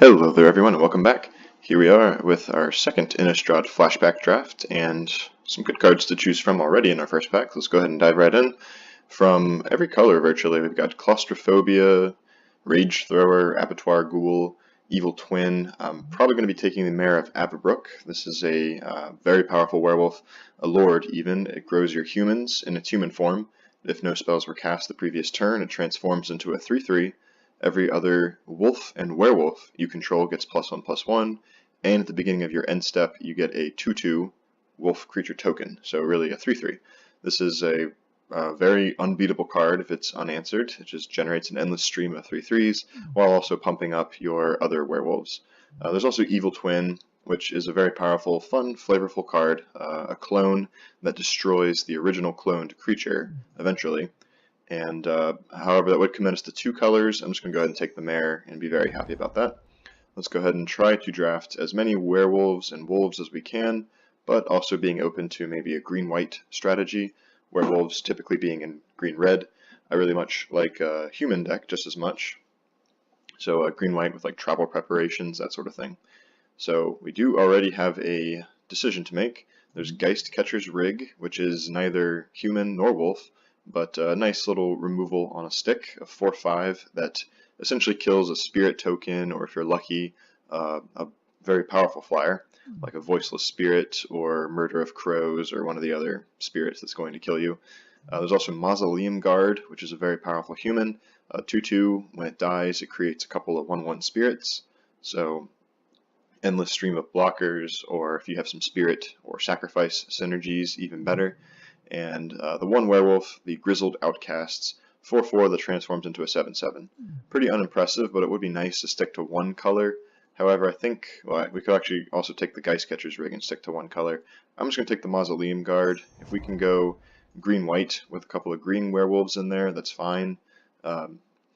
Hello there everyone and welcome back. Here we are with our second Innistrad Flashback draft and some good cards to choose from already in our first pack. Let's go ahead and dive right in. From every color virtually, we've got Claustrophobia, Rage Thrower, Abattoir Ghoul, Evil Twin. I'm probably going to be taking the Mare of Avabrook. This is a very powerful werewolf, a lord even. It grows your humans in its human form. If no spells were cast the previous turn, it transforms into a 3/3. Every other wolf and werewolf you control gets +1/+1, and at the beginning of your end step, you get a 2/2 wolf creature token, so really a 3/3. This is a very unbeatable card if it's unanswered. It just generates an endless stream of 3/3s while also pumping up your other werewolves. There's also Evil Twin, which is a very powerful, fun, flavorful card, a clone that destroys the original cloned creature eventually. And however, that would commit us to 2 colors. I'm just going to go ahead and take the mare and be very happy about that. Let's go ahead and try to draft as many werewolves and wolves as we can, but also being open to maybe a green-white strategy, werewolves typically being in green-red. I really much like a human deck just as much, so green-white with like travel preparations, that sort of thing. So we do already have a decision to make. There's Geistcatcher's Rig, which is neither human nor wolf, but a nice little removal on a stick, a 4/5 that essentially kills a spirit token, or if you're lucky, a very powerful flyer, like a Voiceless Spirit or Murder of Crows or one of the other spirits that's going to kill you. There's also Mausoleum Guard, which is a very powerful human. 2/2, when it dies, it creates a couple of 1/1 spirits, so endless stream of blockers, or if you have some spirit or sacrifice synergies, even better. And the one werewolf, the Grizzled Outcasts, 4/4 that transforms into a 7/7. Pretty unimpressive, but it would be nice to stick to one color. However, I think we could actually also take the Geistcatcher's Rig and stick to one color. I'm just going to take the Mausoleum Guard. If we can go green-white with a couple of green werewolves in there, that's fine.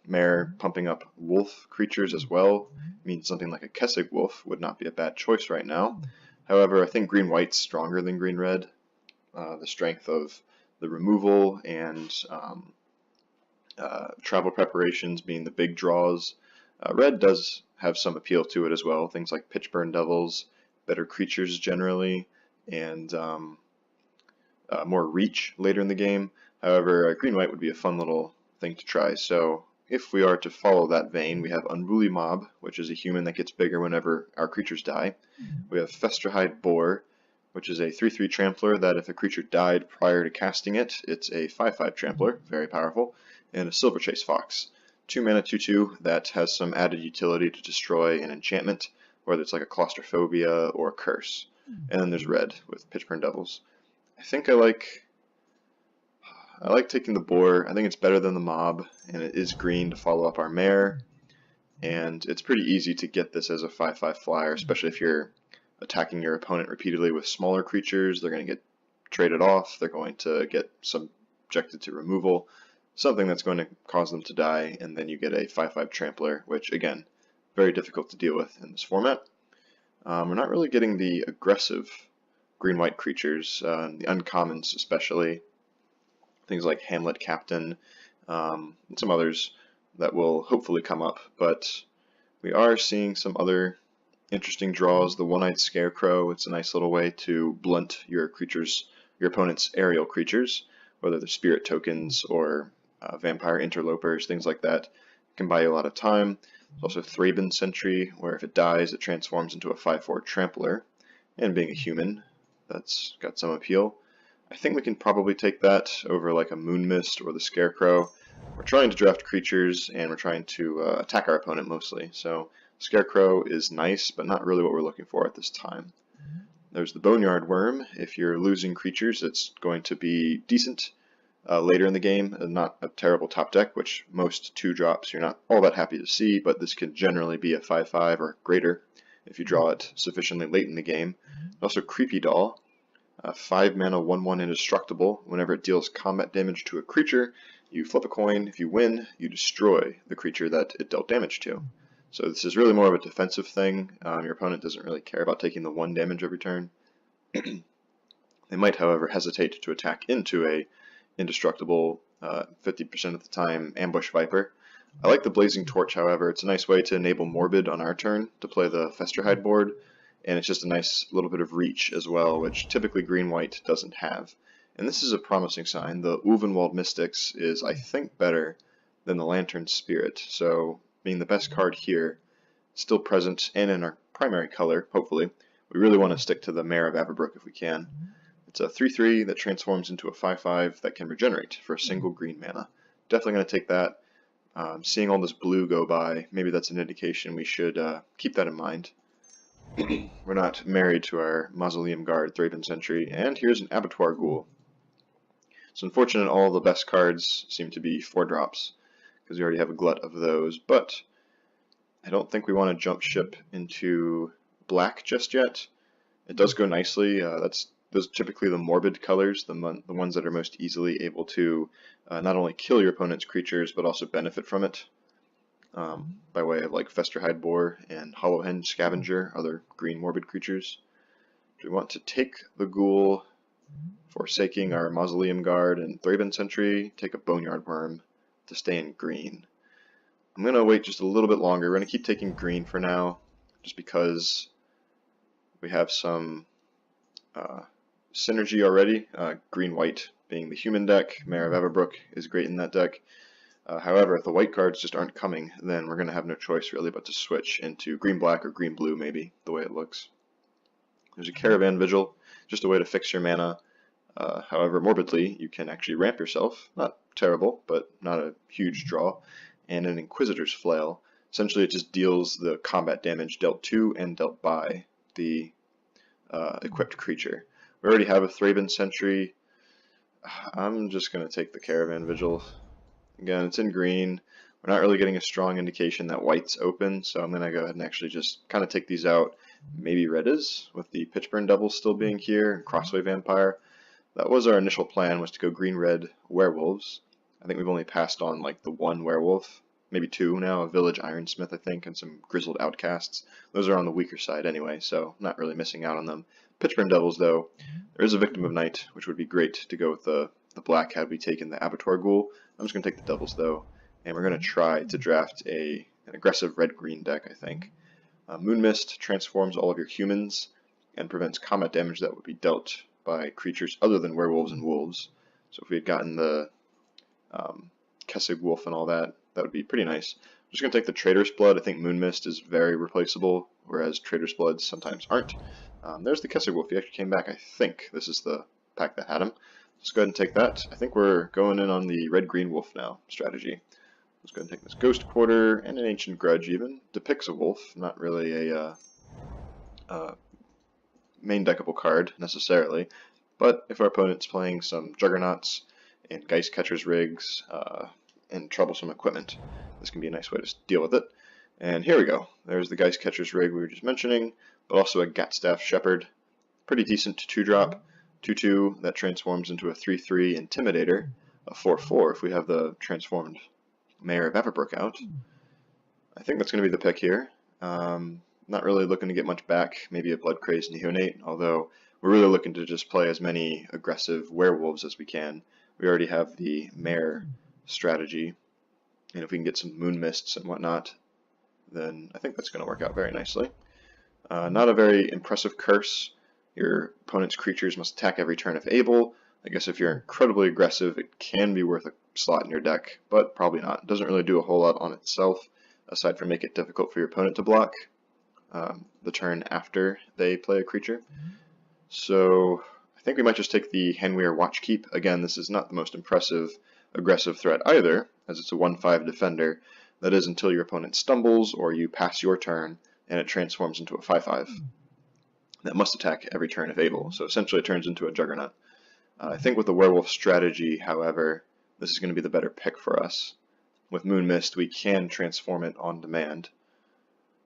Mare pumping up wolf creatures as well means something like a Kessig Wolf would not be a bad choice right now. However, I think green-white's stronger than green-red. The strength of the removal and travel preparations being the big draws. Red does have some appeal to it as well, things like Pitchburn Devils, better creatures generally, and more reach later in the game. However, green-white would be a fun little thing to try. So if we are to follow that vein, we have Unruly Mob, which is a human that gets bigger whenever our creatures die. We have Festerhide Boar, which is a 3/3 trampler that if a creature died prior to casting it, it's a 5/5 trampler, very powerful, and a Silverchase Fox. 2 mana 2/2 that has some added utility to destroy an enchantment, whether it's like a Claustrophobia or a Curse. And then there's red with Pitchburn Devils. I think I like taking the boar. I think it's better than the mob, and it is green to follow up our mare. And it's pretty easy to get this as a 5/5 flyer, especially if you're attacking your opponent repeatedly with smaller creatures. They're going to get traded off, they're going to get subjected to removal, something that's going to cause them to die, and then you get a 5/5 trampler, which again, very difficult to deal with in this format. We're not really getting the aggressive green-white creatures, the uncommons especially, things like Hamlet Captain, and some others that will hopefully come up, but we are seeing some other interesting draws. The One-Eyed Scarecrow, it's a nice little way to blunt your opponent's aerial creatures, whether they're spirit tokens or vampire interlopers, things like that. It can buy you a lot of time. There's also Thraben Sentry, where if it dies, it transforms into a 5/4 trampler, and being a human, that's got some appeal. I think we can probably take that over like a Moon Mist or the Scarecrow. We're trying to draft creatures, and we're trying to attack our opponent mostly, so Scarecrow is nice, but not really what we're looking for at this time. There's the Boneyard Worm. If you're losing creatures, it's going to be decent later in the game, and not a terrible top deck, which most 2-drops you're not all that happy to see, but this can generally be a 5/5 or greater if you draw it sufficiently late in the game. Also Creepy Doll, 5 mana 1/1 indestructible. Whenever it deals combat damage to a creature, you flip a coin. If you win, you destroy the creature that it dealt damage to. So this is really more of a defensive thing. Your opponent doesn't really care about taking the 1 damage every turn. They might, however, hesitate to attack into a indestructible 50% of the time Ambush Viper. I like the Blazing Torch, however. It's a nice way to enable Morbid on our turn to play the Festerhide board, and it's just a nice little bit of reach as well, which typically green-white doesn't have. And this is a promising sign. The Ulvenwald Mystics is, I think, better than the Lantern Spirit, so being the best card here, still present and in our primary color, hopefully, we really want to stick to the Mare of Averbrook if we can. It's a 3/3 that transforms into a 5/5 that can regenerate for a single green mana. Definitely going to take that. Seeing all this blue go by, maybe that's an indication we should keep that in mind. We're not married to our Mausoleum Guard, Thraben Sentry, and here's an Abattoir Ghoul. It's unfortunate all the best cards seem to be 4-drops, because we already have a glut of those, but I don't think we want to jump ship into black just yet. It does go nicely. Those are typically the morbid colors, the ones that are most easily able to not only kill your opponent's creatures, but also benefit from it, by way of like Festerhide Boar and Hollowhenge Scavenger, other green morbid creatures. Do we want to take the Ghoul, forsaking our Mausoleum Guard and Thraben Sentry, take a Boneyard Worm to stay in green? I'm going to wait just a little bit longer. We're going to keep taking green for now, just because we have some synergy already. Green-white being the human deck, Mare of Averbrook is great in that deck. However, if the white cards just aren't coming, then we're going to have no choice really but to switch into green-black or green-blue maybe, the way it looks. There's a Caravan Vigil, just a way to fix your mana. However, morbidly, you can actually ramp yourself. Not terrible, but not a huge draw. And an Inquisitor's Flail. Essentially, it just deals the combat damage dealt to and dealt by the equipped creature. We already have a Thraben Sentry. I'm just going to take the Caravan Vigil. Again, it's in green. We're not really getting a strong indication that white's open, so I'm going to go ahead and actually just kind of take these out. Maybe red is, with the Pitchburn Devil still being here, and Crossway Vampire. That was our initial plan, was to go green-red werewolves. I think we've only passed on like the one werewolf, maybe two now, a Village Ironsmith I think, and some Grizzled Outcasts. Those are on the weaker side anyway, so not really missing out on them. Pitchburn Devils though, there is a Victim of Night, which would be great to go with the black had we taken the Abattoir Ghoul. I'm just going to take the Devils though, and we're going to try to draft an aggressive red-green deck, I think. Moonmist transforms all of your humans and prevents combat damage that would be dealt by creatures other than werewolves and wolves. So if we had gotten the Kessig Wolf and all that, that would be pretty nice. I'm just going to take the Trader's Blood. I think Moonmist is very replaceable, whereas Trader's Bloods sometimes aren't. There's the Kessig Wolf. He actually came back, I think. This is the pack that had him. Let's go ahead and take that. I think we're going in on the red-green wolf now strategy. Let's go ahead and take this Ghost Quarter and an Ancient Grudge even. Depicts a wolf, not really a main deckable card necessarily, but if our opponent's playing some Juggernauts and Geist Catcher's Rigs and troublesome equipment, this can be a nice way to deal with it. And here we go. There's the Geist Catcher's Rig we were just mentioning, but also a Gatstaff Shepherd. Pretty decent 2-drop, 2/2 that transforms into a 3/3 Intimidator, a 4/4 if we have the transformed Mare of Averbrook out. I think that's going to be the pick here. Not really looking to get much back, maybe a Blood Crazed Neonate, although we're really looking to just play as many aggressive werewolves as we can. We already have the Mare strategy, and if we can get some Moon Mists and whatnot, then I think that's going to work out very nicely. Not a very impressive curse. Your opponent's creatures must attack every turn if able. I guess if you're incredibly aggressive, it can be worth a slot in your deck, but probably not. It doesn't really do a whole lot on itself, aside from make it difficult for your opponent to block the turn after they play a creature. So I think we might just take the Henweir Watchkeep. Again, this is not the most impressive aggressive threat either, as it's a 1/5 defender. That is until your opponent stumbles or you pass your turn and it transforms into a 5/5. That must attack every turn if able, so essentially it turns into a Juggernaut. I think with the Werewolf strategy, however, this is going to be the better pick for us. With Moon Mist, we can transform it on demand.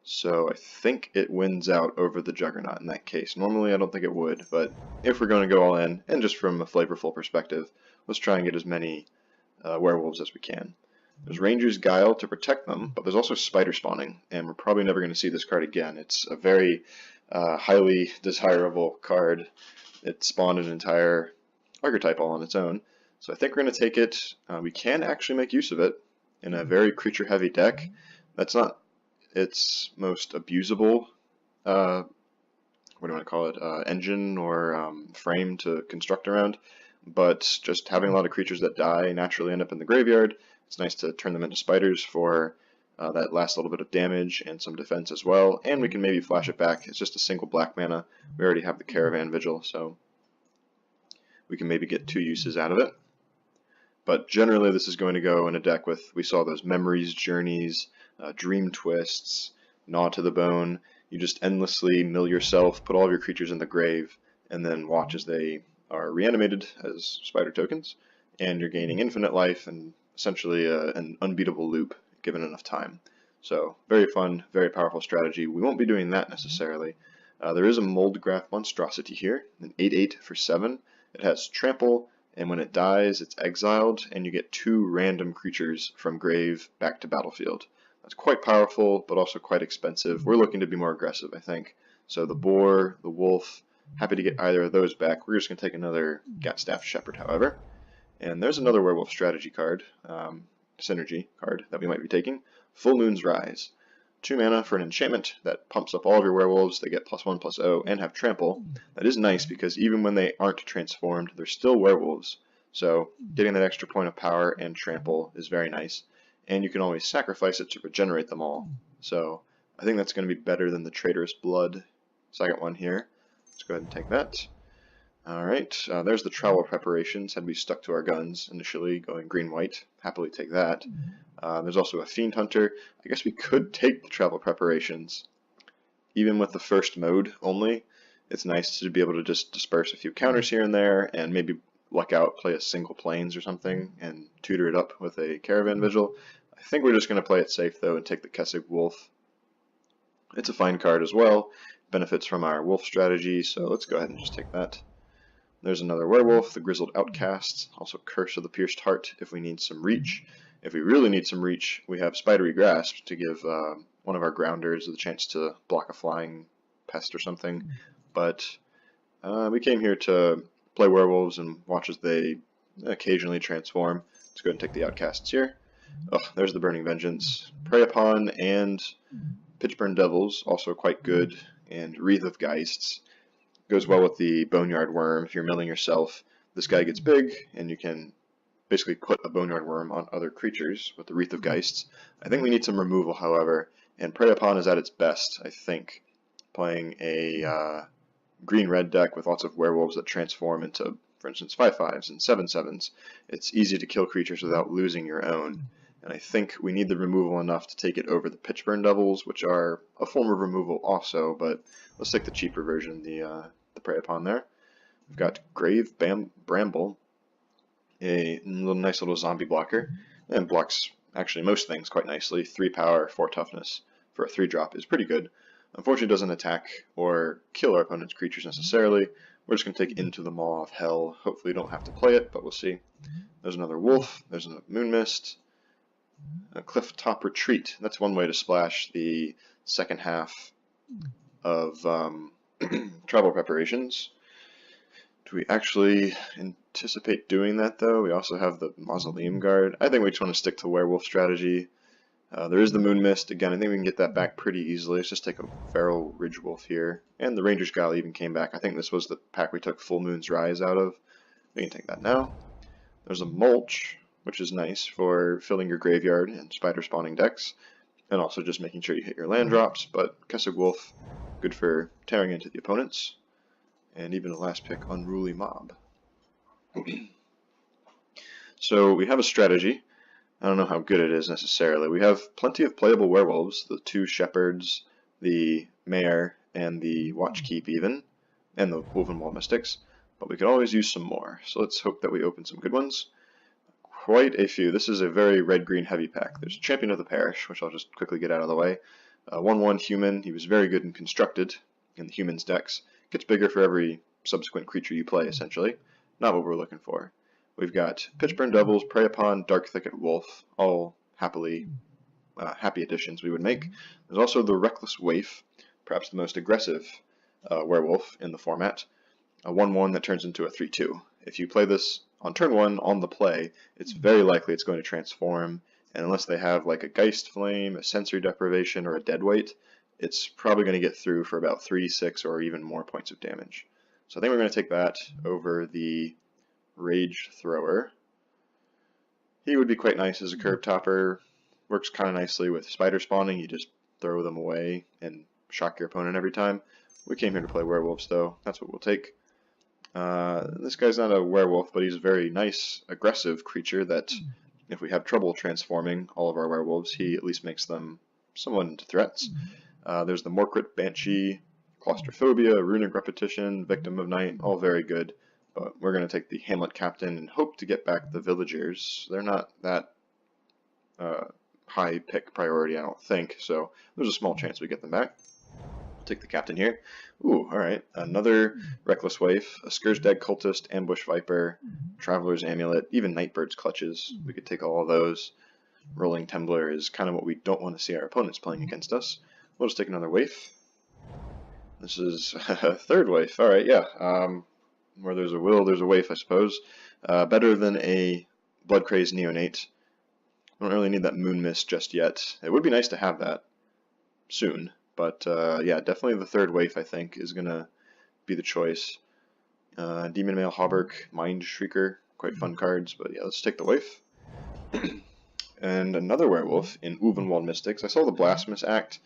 So I think it wins out over the Juggernaut in that case. Normally I don't think it would, but if we're going to go all in, and just from a flavorful perspective, let's try and get as many werewolves as we can. There's Ranger's Guile to protect them, but there's also Spider Spawning, and we're probably never going to see this card again. It's a very highly desirable card. It spawned an entire archetype all on its own, so I think we're going to take it. We can actually make use of it, in a very creature-heavy deck. That's not its most abusable, what do you want to call it, engine or frame to construct around, but just having a lot of creatures that die naturally end up in the graveyard. It's nice to turn them into spiders for that last little bit of damage and some defense as well, and we can maybe flash it back. It's just a single black mana. We already have the Caravan Vigil, so we can maybe get 2 uses out of it. But generally this is going to go in a deck with, we saw those Memories, Journeys, Dream Twists, Gnaw to the Bone. You just endlessly mill yourself, put all of your creatures in the grave, and then watch as they are reanimated as spider tokens, and you're gaining infinite life and essentially an unbeatable loop given enough time. So very fun, very powerful strategy. We won't be doing that necessarily. There is a Moldgraph Monstrosity here, an 8/8 for 7. It has Trample, and when it dies, it's exiled, and you get 2 random creatures from grave back to battlefield. That's quite powerful, but also quite expensive. We're looking to be more aggressive, I think. So the Boar, the Wolf, happy to get either of those back. We're just going to take another Gatstaff Shepherd, however. And there's another Werewolf strategy card, synergy card that we might be taking. Full Moon's Rise. 2 mana for an enchantment that pumps up all of your werewolves. They get +1/+0 and have trample. That is nice because even when they aren't transformed, they're still werewolves. So getting that extra point of power and trample is very nice. And you can always sacrifice it to regenerate them all. So I think that's going to be better than the Traitorous Blood second one here. Let's go ahead and take that. Alright, there's the travel preparations. Had we stuck to our guns initially, going green-white, happily take that. There's also a Fiend Hunter. I guess we could take the travel preparations. Even with the first mode only, it's nice to be able to just disperse a few counters here and there, and maybe luck out, play a single Plains or something, and tutor it up with a Caravan Vigil. I think we're just going to play it safe, though, and take the Kessig Wolf. It's a fine card as well. Benefits from our wolf strategy, so let's go ahead and just take that. There's another werewolf, the Grizzled Outcast, also Curse of the Pierced Heart if we need some reach. If we really need some reach, we have Spidery Grasp to give one of our grounders the chance to block a flying pest or something. But we came here to play werewolves and watch as they occasionally transform. Let's go ahead and take the Outcasts here. Oh, there's the Burning Vengeance. Prey Upon and Pitchburn Devils, also quite good, and Wreath of Geists. Goes well with the Boneyard Worm. If you're milling yourself, this guy gets big, and you can basically put a Boneyard Worm on other creatures with the Wreath of Geists. I think we need some removal, however, and Prey Upon is at its best, I think, playing a green-red deck with lots of werewolves that transform into, for instance, 5/5s and 7/7s. It's easy to kill creatures without losing your own, and I think we need the removal enough to take it over the Pitchburn Devils, which are a form of removal also, but let's take the cheaper version, the Prey Upon there. We've got Grave Bramble, a nice little zombie blocker, and blocks actually most things quite nicely. 3 power, 4 toughness for a 3-drop is pretty good. Unfortunately, it doesn't attack or kill our opponent's creatures necessarily. We're just going to take Into the Maw of Hell. Hopefully, we don't have to play it, but we'll see. There's another Wolf. There's a Moon Mist. A Cliff Top Retreat. That's one way to splash the second half of travel preparations. Do we actually anticipate doing that, though? We also have the Mausoleum Guard. I think we just want to stick to werewolf strategy. There is the Moon Mist. Again, I think we can get that back pretty easily. Let's just take a Feral Ridgewolf here. And the Ranger's Guile even came back. I think this was the pack we took Full Moon's Rise out of. We can take that now. There's a Mulch, which is nice for filling your graveyard and spider spawning decks, and also just making sure you hit your land drops. But Kessig Wolf, good for tearing into the opponents. And even the last pick, Unruly Mob. So we have a strategy. I don't know how good it is necessarily. We have plenty of playable werewolves, the 2 shepherds, the mare, and the Watchkeep even, and the Woven Wall Mystics, but we could always use some more. So let's hope that we open some good ones. Quite a few. This is a very red-green heavy pack. There's Champion of the Parish, which I'll just quickly get out of the way. 1/1 human. He was very good and constructed in the humans decks. Gets bigger for every subsequent creature you play, essentially. Not what we're looking for. We've got Pitchburn Devils, Prey Upon, Dark Thicket Wolf, all happy additions we would make. There's also the Reckless Waif, perhaps the most aggressive werewolf in the format. A 1/1 that turns into a 3/2. If you play this on turn 1 on the play, it's very likely it's going to transform and unless they have like a Geist Flame, a Sensory Deprivation, or a Deadweight, it's probably going to get through for about 3d6 or even more points of damage. So I think we're going to take that over the Rage Thrower. He would be quite nice as a curb topper. Works kind of nicely with spider spawning. You just throw them away and shock your opponent every time. We came here to play werewolves, though. That's what we'll take. This guy's not a werewolf, but he's a very nice, aggressive creature that, if we have trouble transforming all of our werewolves, he at least makes them somewhat into threats. There's the Morcrit Banshee, Claustrophobia, Runic Repetition, Victim of Night, all very good. But we're going to take the Hamlet Captain and hope to get back the Villagers. They're not that high pick priority, I don't think, so there's a small chance we get them back. Take the Captain here. Ooh, alright. Another Reckless Waif, a Scourge-Dag Cultist, Ambush Viper, Traveler's Amulet, even Nightbird's Clutches. We could take all of those. Rolling Tembler is kind of what we don't want to see our opponents playing against us. We'll just take another Waif. This is a third Waif. Alright, yeah. Where there's a will, there's a Waif, I suppose. Better than a Blood Crazed Neonate. I don't really need that Moon Mist just yet. It would be nice to have that soon. But, yeah, definitely the third Waif, I think, is going to be the choice. Demon Male Hauberk, Mind Shrieker, quite fun cards, but yeah, let's take the Waif. And another werewolf in Uvenwald Mystics. I saw the Blasphemous Act.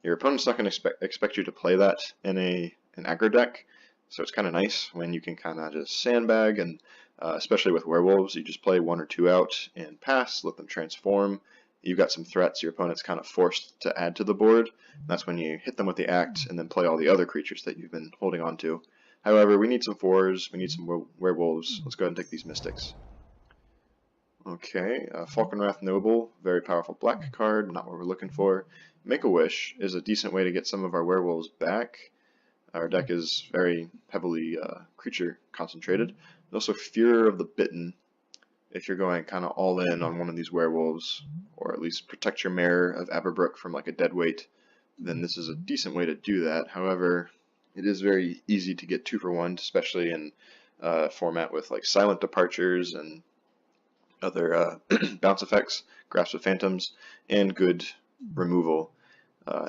Your opponent's not going to expect you to play that in an aggro deck, so it's kind of nice when you can kind of just sandbag, and especially with werewolves, you just play 1 or 2 out and pass, let them transform. You've got some threats your opponent's kind of forced to add to the board. That's when you hit them with the act and then play all the other creatures that you've been holding on to. However, we need some 4s, we need some werewolves. Let's go ahead and take these Mystics. Okay, Falkenrath Noble, very powerful black card, not what we're looking for. Make-A-Wish is a decent way to get some of our werewolves back. Our deck is very heavily creature concentrated. There's also Fear of the Bitten. If you're going kind of all in on one of these werewolves, or at least protect your Mare of Aberbrook from like a Deadweight, then this is a decent way to do that. However, it is very easy to get 2 for 1, especially in format with like Silent Departures and other bounce effects, Grasp of Phantoms, and good removal,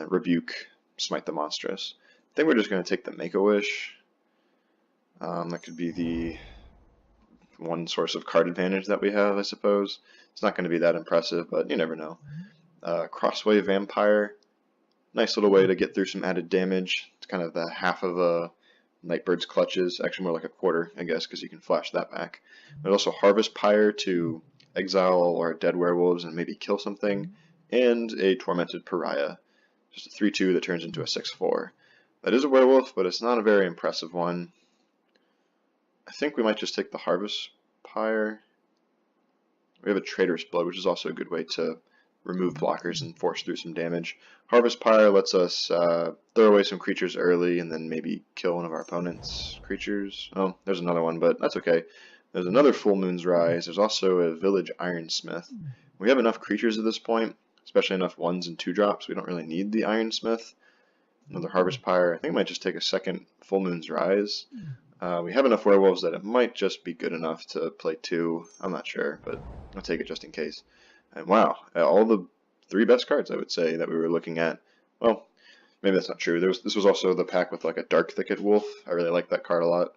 Rebuke, Smite the Monstrous. I think we're just going to take the Make-A-Wish. That could be the one source of card advantage that we have, I suppose. It's not going to be that impressive, but you never know. Crossway Vampire, nice little way to get through some added damage. It's kind of the half of a Nightbird's Clutches, actually more like a quarter, I guess, because you can flash that back. There's also Harvest Pyre to exile or dead werewolves and maybe kill something, and a Tormented Pariah, just a 3/2 that turns into a 6/4. That is a werewolf, but it's not a very impressive one. I think we might just take the Harvest Pyre. We have a Traitorous Blood, which is also a good way to remove blockers and force through some damage. Harvest Pyre lets us throw away some creatures early and then maybe kill one of our opponent's creatures. Oh, there's another one, but that's okay. There's another Full Moon's Rise. There's also a Village Ironsmith. We have enough creatures at this point, especially enough 1s and 2-drops. We don't really need the Ironsmith. Another Harvest Pyre. I think I might just take a second Full Moon's Rise. We have enough werewolves that it might just be good enough to play 2. I'm not sure, but I'll take it just in case. And wow, all the 3 best cards, I would say, that we were looking at. Well, maybe that's not true. This was also the pack with like a Dark Thicket Wolf. I really like that card a lot.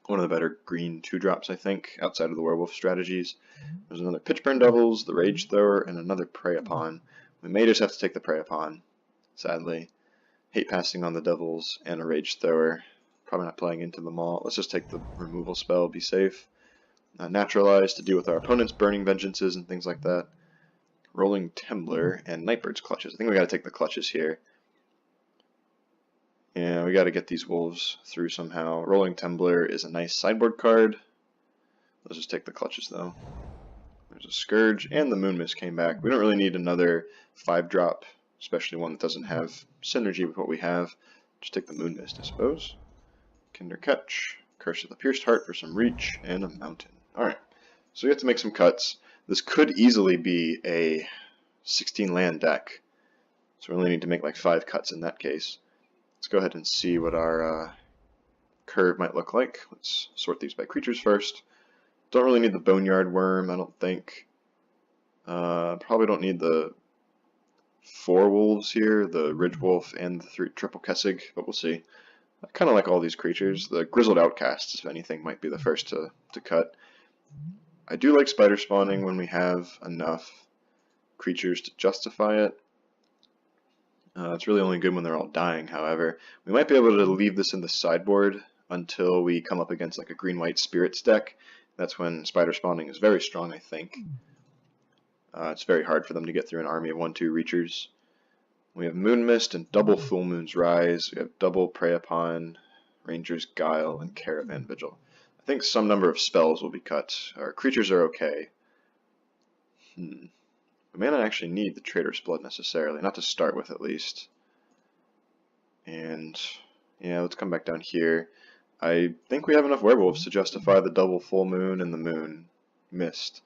One of the better green 2-drops, I think, outside of the werewolf strategies. There's another Pitchburn Devils, the Rage Thrower, and another Prey Upon. We may just have to take the Prey Upon, sadly. Hate passing on the Devils and a Rage Thrower. Probably not playing into them all. Let's just take the removal spell, be safe. Naturalize to deal with our opponent's Burning Vengeances and things like that. Rolling Tembler and Nightbird's Clutches. I think we got to take the Clutches here. Yeah, we got to get these wolves through somehow. Rolling Tembler is a nice sideboard card. Let's just take the Clutches though. There's a Scourge and the Moon Mist came back. We don't really need another 5-drop, especially one that doesn't have synergy with what we have. Just take the Moon Mist, I suppose. Kinder Catch, Curse of the Pierced Heart for some reach, and a Mountain. Alright, so we have to make some cuts. This could easily be a 16-land deck, so we only need to make like 5 cuts in that case. Let's go ahead and see what our curve might look like. Let's sort these by creatures first. Don't really need the Boneyard Worm, I don't think. Probably don't need the 4 wolves here, the Ridge Wolf and the triple Kessig, but we'll see. I kind of like all these creatures. The Grizzled Outcasts, if anything, might be the first to cut. I do like spider spawning when we have enough creatures to justify it. It's really only good when they're all dying, however. We might be able to leave this in the sideboard until we come up against like a green-white spirits deck. That's when spider spawning is very strong, I think. It's very hard for them to get through an army of 1/2 Reachers. We have Moon Mist and double Full Moon's Rise. We have double Prey Upon, Ranger's Guile, and Caravan Vigil. I think some number of spells will be cut. Our creatures are okay. We may not actually need the Trader's Blood necessarily, not to start with at least. And yeah, let's come back down here. I think we have enough werewolves to justify the double Full Moon and the Moon Mist.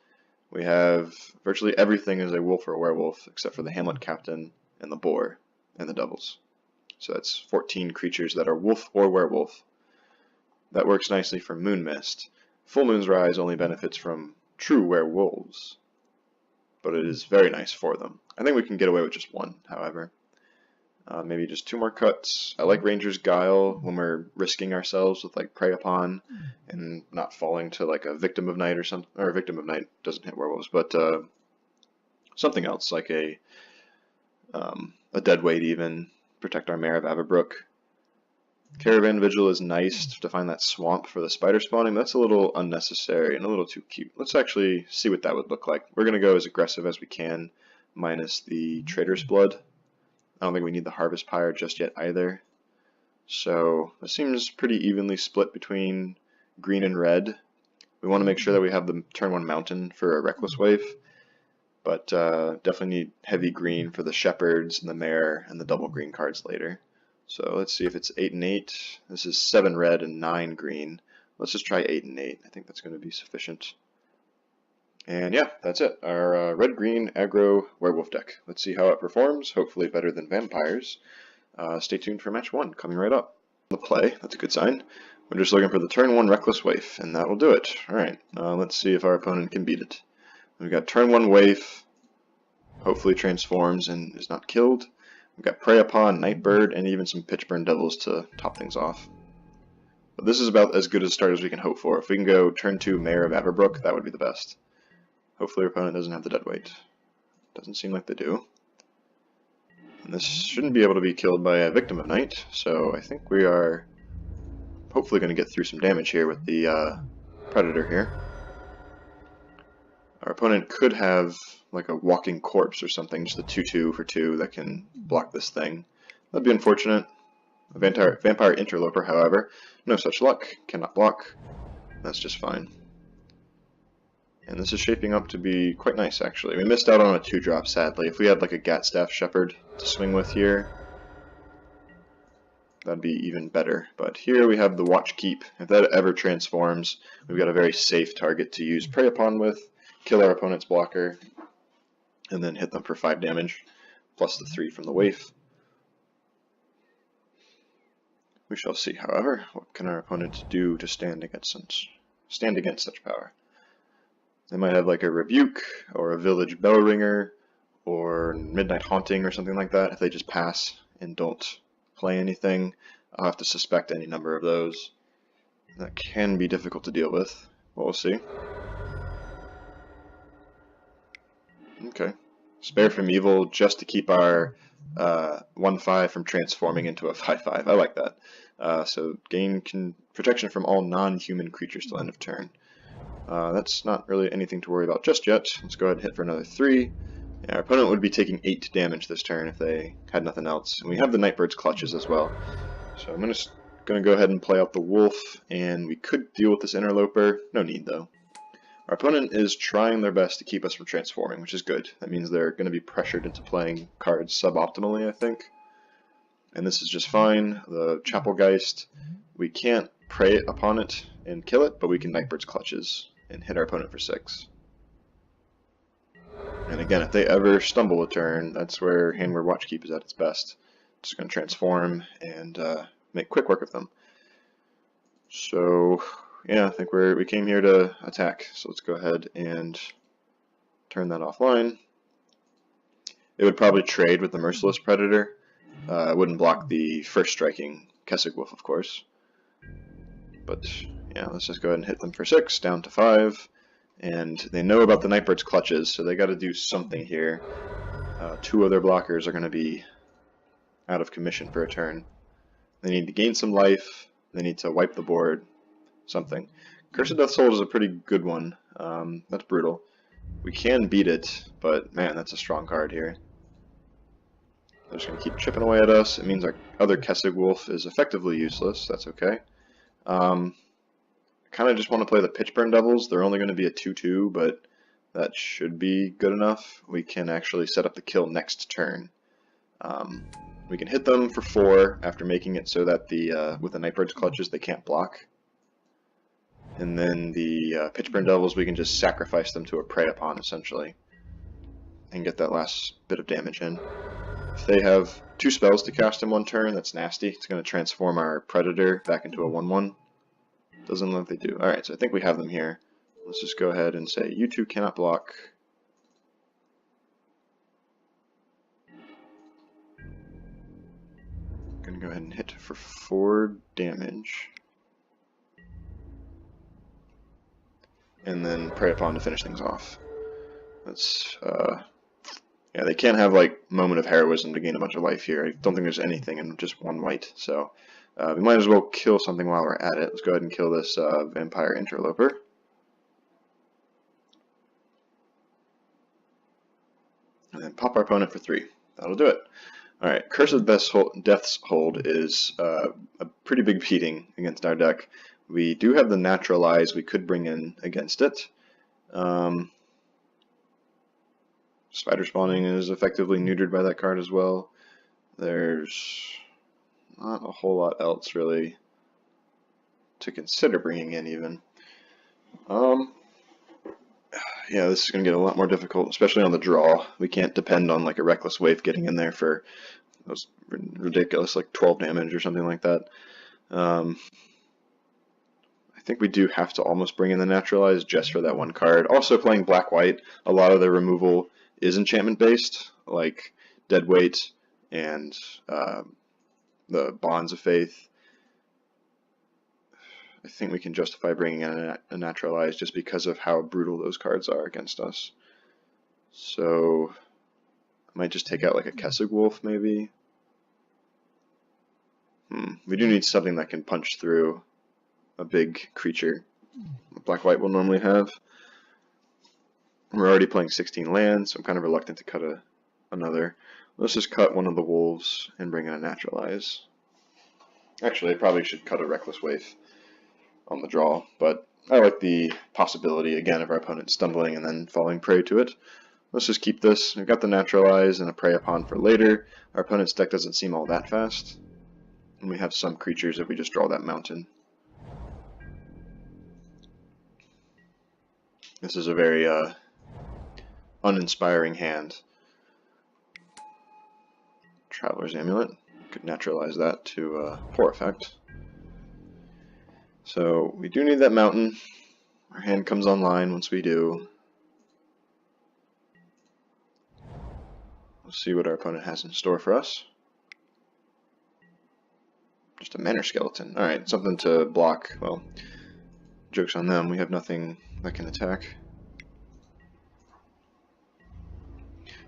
We have virtually everything as a wolf or a werewolf, except for the Hamlet Captain and the Boar and the doubles. So that's 14 creatures that are wolf or werewolf. That works nicely for Moon Mist. Full Moon's Rise only benefits from true werewolves, but it is very nice for them. I think we can get away with just one, however. Maybe just 2 more cuts. I like Ranger's Guile when we're risking ourselves with like Prey Upon and not falling to like a Victim of Night or something. Or Victim of Night doesn't hit werewolves, but something else like a Deadweight even. Protect our Mare of Averbrook. Caravan Vigil is nice to find that swamp for the spider spawning. That's a little unnecessary and a little too cute. Let's actually see what that would look like. We're going to go as aggressive as we can, minus the Trader's Blood. I don't think we need the Harvest Pyre just yet either. So it seems pretty evenly split between green and red. We want to make sure that we have the turn 1 Mountain for a Reckless Waif, but definitely need heavy green for the Shepherds and the Mare and the double green cards later. So let's see if it's 8 and 8. This is 7 red and 9 green. Let's just try 8 and 8. I think that's going to be sufficient. And yeah, that's it. Our red-green aggro werewolf deck. Let's see how it performs. Hopefully better than vampires. Stay tuned for match 1, coming right up. The play, that's a good sign. We're just looking for the turn 1 Reckless Waif, and that will do it. Alright, let's see if our opponent can beat it. We've got turn 1 Waif, hopefully transforms and is not killed. We've got Prey Upon, Nightbird, and even some Pitchburn Devils to top things off. But this is about as good a start as we can hope for. If we can go turn 2 Mare of Averbrook, that would be the best. Hopefully our opponent doesn't have the Deadweight. Doesn't seem like they do. And this shouldn't be able to be killed by a Victim of Night, so I think we are hopefully going to get through some damage here with the Predator here. Our opponent could have like a Walking Corpse or something, just a 2/2 for 2 that can block this thing. That'd be unfortunate. A Vampire Interloper, however, no such luck, cannot block. That's just fine. And this is shaping up to be quite nice, actually. We missed out on a 2-drop, sadly. If we had like a Gatstaff Shepherd to swing with here, that'd be even better. But here we have the Watch Keep. If that ever transforms, we've got a very safe target to use Prey Upon with, kill our opponent's blocker, and then hit them for 5 damage, plus the 3 from the Waif. We shall see, however, what can our opponent do to stand against such power. They might have like a Rebuke, or a Village Bellringer, or Midnight Haunting, or something like that. If they just pass and don't play anything, I'll have to suspect any number of those. That can be difficult to deal with. We'll see. Okay. Spare from Evil, just to keep our 1/5 from transforming into a 5/5. I like that. So gain protection from all non-human creatures till end of turn. That's not really anything to worry about just yet. Let's go ahead and hit for another 3. Yeah, our opponent would be taking 8 damage this turn if they had nothing else. And we have the Nightbird's Clutches as well. So I'm going to go ahead and play out the Wolf, and we could deal with this Interloper. No need, though. Our opponent is trying their best to keep us from transforming, which is good. That means they're going to be pressured into playing cards suboptimally, I think. And this is just fine. The Chapelgeist, we can't Prey Upon it and kill it, but we can Nightbird's Clutches and hit our opponent for 6. And again, if they ever stumble a turn, that's where Handward Watchkeep is at its best. Just going to transform and make quick work of them. So yeah, I think we came here to attack. So let's go ahead and turn that offline. It would probably trade with the Merciless Predator. It wouldn't block the first striking Kessig Wolf, of course. But yeah, let's just go ahead and hit them for 6, down to 5. And they know about the Nightbird's clutches, so they got to do something here. 2 other blockers are going to be out of commission for a turn. They need to gain some life. They need to wipe the board. Something. Curse of Death's Hold is a pretty good one. That's brutal. We can beat it, but man, that's a strong card here. They're just going to keep chipping away at us. It means our other Kessig Wolf is effectively useless. That's okay. Kind of just want to play the Pitchburn Devils. They're only going to be a 2/2, but that should be good enough. We can actually set up the kill next turn. We can hit them for 4 after making it so that with the Nightbird's clutches they can't block. And then the Pitchburn Devils, we can just sacrifice them to a Prey Upon, essentially, and get that last bit of damage in. If they have 2 spells to cast in one turn, that's nasty. It's going to transform our Predator back into a 1/1. Doesn't look like they do. Alright, so I think we have them here. Let's just go ahead and say, you 2 cannot block. I'm going to go ahead and hit for 4 damage. And then Prey Upon to finish things off. That's, yeah, they can't have, like, Moment of Heroism to gain a bunch of life here. I don't think there's anything in just 1 white, so we might as well kill something while we're at it. Let's go ahead and kill this Vampire Interloper. And then pop our opponent for 3. That'll do it. Alright, Curse of Death's Hold is a pretty big beating against our deck. We do have the Naturalize we could bring in against it. Spider Spawning is effectively neutered by that card as well. There's not a whole lot else really to consider bringing in even. Yeah, this is going to get a lot more difficult, especially on the draw. We can't depend on like a Reckless Wave getting in there for those ridiculous like 12 damage or something like that. I think we do have to almost bring in the Naturalize just for that one card. Also, playing black-white, a lot of their removal is enchantment-based, like Deadweight and the Bonds of Faith. I think we can justify bringing in a Naturalize just because of how brutal those cards are against us. So I might just take out like a Kessig Wolf, maybe. We do need something that can punch through a big creature black-white will normally have. We're already playing 16 lands, so I'm kind of reluctant to cut another. Let's just cut one of the wolves and bring in a Naturalize. Actually, I probably should cut a Reckless Wave on the draw, but I like the possibility, again, of our opponent stumbling and then falling prey to it. Let's just keep this. We've got the Naturalize and a Prey Upon for later. Our opponent's deck doesn't seem all that fast. And we have some creatures if we just draw that mountain. This is a very uninspiring hand. Traveler's Amulet. Could naturalize that to poor effect. So we do need that mountain. Our hand comes online once we do. Let's see what our opponent has in store for us. Just a Manor Skeleton. Alright, something to block. Well, joke's on them. We have nothing that can attack.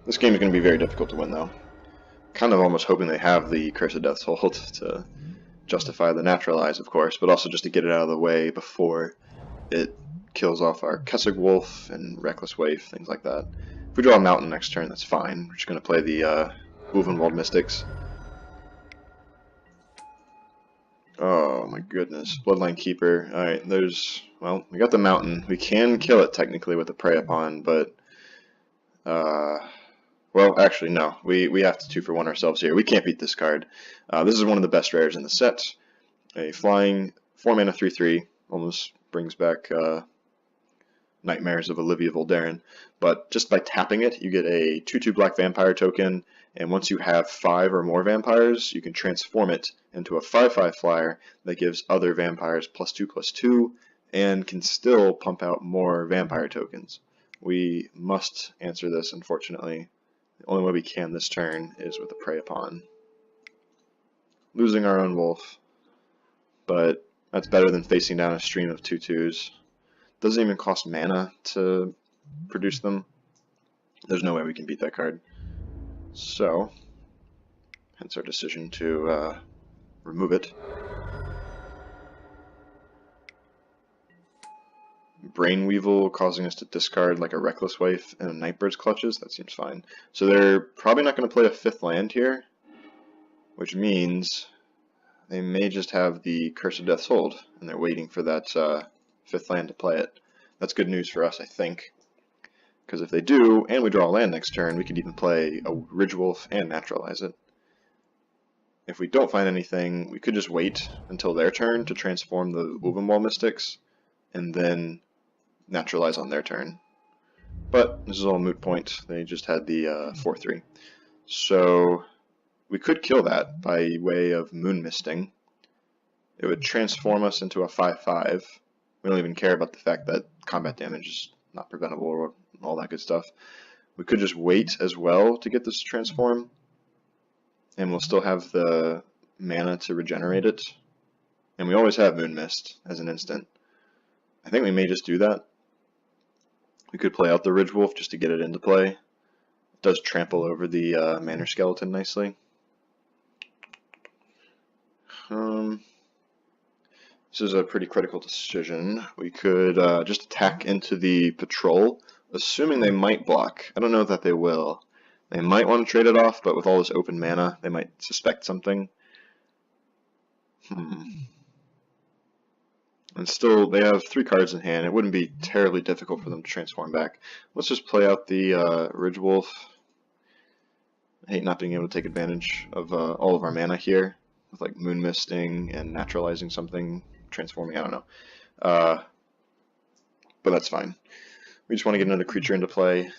This game is going to be very difficult to win, though. Kind of almost hoping they have the Curse of Death's Hold to justify the Naturalize, of course, but also just to get it out of the way before it kills off our Kessig Wolf and Reckless Wave, things like that. If we draw a mountain next turn, that's fine. We're just going to play the Uvenwald Mystics. Oh my goodness. Bloodline Keeper. Alright, there's... well, we got the mountain. We can kill it technically with a Prey Upon, but... well, actually, no. We have to 2-for-1 ourselves here. We can't beat this card. This is one of the best rares in the set. A flying 4-mana 3/3 almost brings back Nightmares of Olivia Voldaren. But just by tapping it, you get a 2/2 black vampire token, and once you have 5 or more vampires, you can transform it into a 5/5 flyer that gives other vampires +2/+2, and can still pump out more vampire tokens. we must answer this, unfortunately. The only way we can this turn is with a Prey Upon. Losing our own wolf, but that's better than facing down a stream of 2/2s. Doesn't even cost mana to produce them. There's no way we can beat that card. So, hence our decision to remove it. Brainweevil causing us to discard like a Reckless Wife and a Nightbird's Clutches, that seems fine. So they're probably not going to play a 5th land here, which means they may just have the Curse of Death's Hold, and they're waiting for that 5th land to play it. That's good news for us, I think, because if they do, and we draw a land next turn, we could even play a Ridgewolf and naturalize it. If we don't find anything, we could just wait until their turn to transform the Wovenwall Mystics, and then naturalize on their turn. But this is all a moot point. They just had the 4/3. So we could kill that by way of Moon Misting. It would transform us into a 5/5. We don't even care about the fact that combat damage is not preventable or all that good stuff. We could just wait as well to get this to transform, and we'll still have the mana to regenerate it. And we always have Moon Mist as an instant. I think we may just do that. We could play out the Ridgewolf just to get it into play. It does trample over the Manor Skeleton nicely. This is a pretty critical decision. We could just attack into the patrol, assuming they might block. I don't know that they will. They might want to trade it off, but with all this open mana, they might suspect something. And still, they have 3 cards in hand. It wouldn't be terribly difficult for them to transform back. Let's just play out the Ridgewolf. I hate not being able to take advantage of all of our mana here, with like Moon Misting and naturalizing something, transforming, I don't know. But that's fine. We just want to get another creature into play,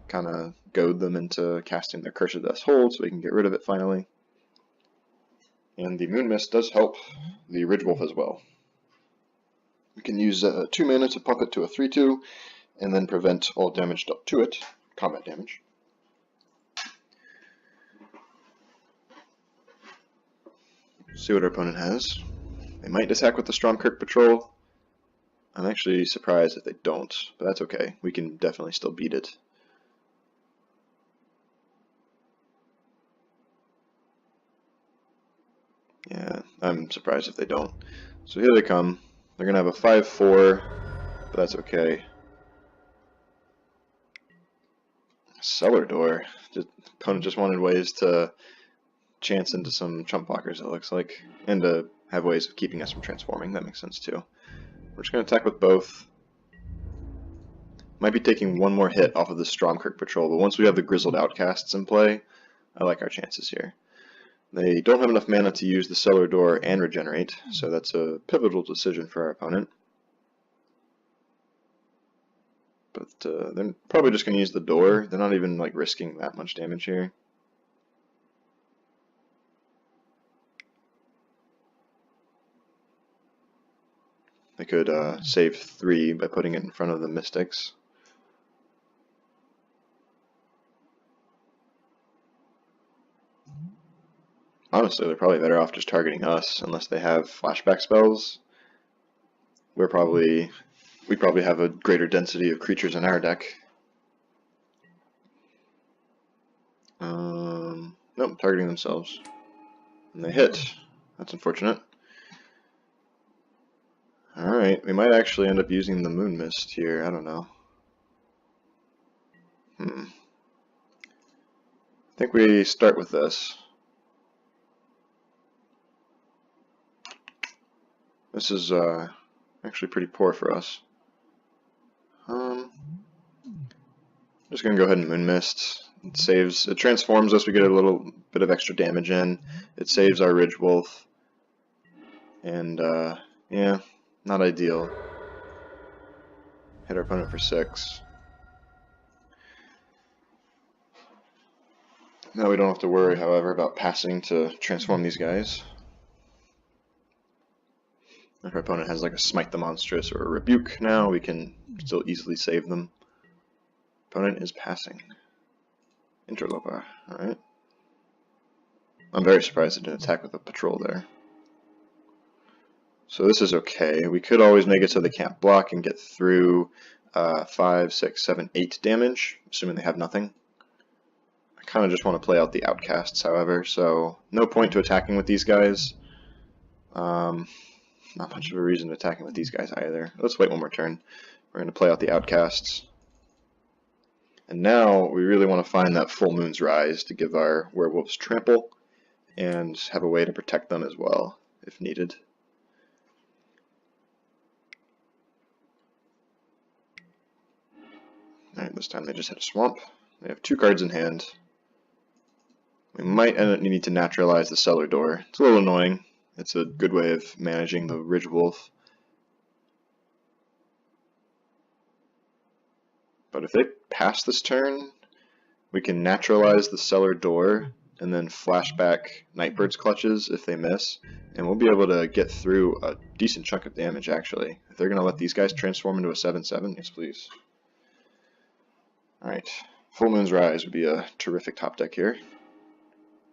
kind of goad them into casting their Curse of Death's Hold so we can get rid of it finally. And the Moon Mist does help the Ridgewolf as well. We can use 2 mana to pump it to a 3/2, and then prevent all damage dealt to it, combat damage. See what our opponent has. They might attack with the Stromkirk Patrol. I'm actually surprised if they don't, but that's okay. We can definitely still beat it. Yeah, I'm surprised if they don't. So here they come. They're going to have a 5/4, but that's okay. Cellar Door. Opponent just wanted ways to chance into some chump blockers, it looks like, and to have ways of keeping us from transforming. That makes sense too. We're just going to attack with both. Might be taking one more hit off of the Stromkirk Patrol, but once we have the Grizzled Outcasts in play, I like our chances here. They don't have enough mana to use the Cellar Door and regenerate, so that's a pivotal decision for our opponent. But they're probably just going to use the door. They're not even like risking that much damage here. They could save 3 by putting it in front of the Mystics. Honestly, they're probably better off just targeting us, unless they have flashback spells. We probably have a greater density of creatures in our deck. Nope, targeting themselves. And they hit. That's unfortunate. Alright, we might actually end up using the Moon Mist here, I don't know. I think we start with this. This is actually pretty poor for us. Just gonna go ahead and Moon Mist. It transforms us, we get a little bit of extra damage in. It saves our Ridgewolf. And yeah, not ideal. Hit our opponent for 6. Now we don't have to worry, however, about passing to transform these guys. If our opponent has like a Smite the Monstrous or a Rebuke now, we can still easily save them. Opponent is passing. Interloper, alright. I'm very surprised it didn't attack with a patrol there. So this is okay. We could always make it so they can't block and get through 5, 6, 7, 8 damage, assuming they have nothing. I kind of just want to play out the outcasts, however, so no point to attacking with these guys. Not much of a reason to attacking with these guys either. Let's wait one more turn. We're going to play out the outcasts. And now we really want to find that Full Moon's Rise to give our werewolves trample and have a way to protect them as well, if needed. Alright, this time they just hit a swamp. They have 2 cards in hand. We might end up needing to naturalize the cellar door. It's a little annoying. It's a good way of managing the Ridge Wolf. But if they pass this turn, we can naturalize the cellar door and then flashback Nightbird's Clutches if they miss, and we'll be able to get through a decent chunk of damage actually. If they're going to let these guys transform into a 7/7, yes please. Alright, Full Moon's Rise would be a terrific top deck here.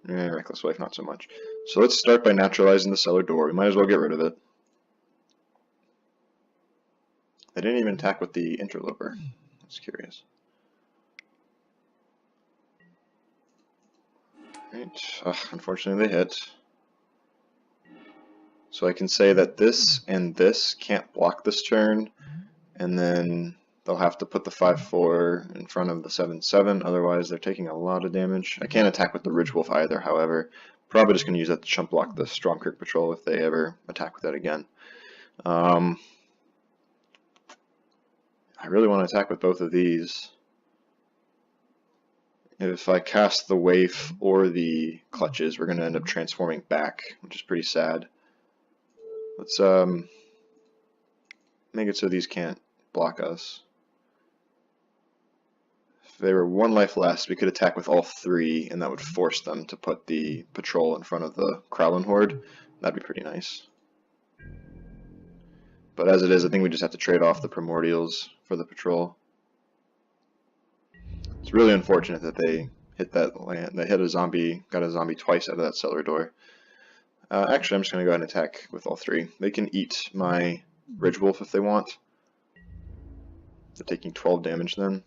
Reckless Wife not so much. So let's start by naturalizing the cellar door. We might as well get rid of it. They didn't even attack with the interloper. That's curious. Right. Unfortunately they hit. So I can say that this and this can't block this turn, and then they'll have to put the 5/4 in front of the 7/7, otherwise they're taking a lot of damage. I can't attack with the Ridge Wolf either, however. Probably just going to use that to chump block the Strong Kirk Patrol if they ever attack with that again. I really want to attack with both of these. If I cast the Waif or the Clutches, we're going to end up transforming back, which is pretty sad. Let's make it so these can't block us. If they were 1 life less, we could attack with all 3, and that would force them to put the patrol in front of the Krowlin Horde. That'd be pretty nice. But as it is, I think we just have to trade off the Primordials for the patrol. It's really unfortunate that they hit that land. They hit a zombie, got a zombie twice out of that cellar door. Actually, I'm just going to go ahead and attack with all 3. They can eat my Ridge Wolf if they want. They're taking 12 damage then.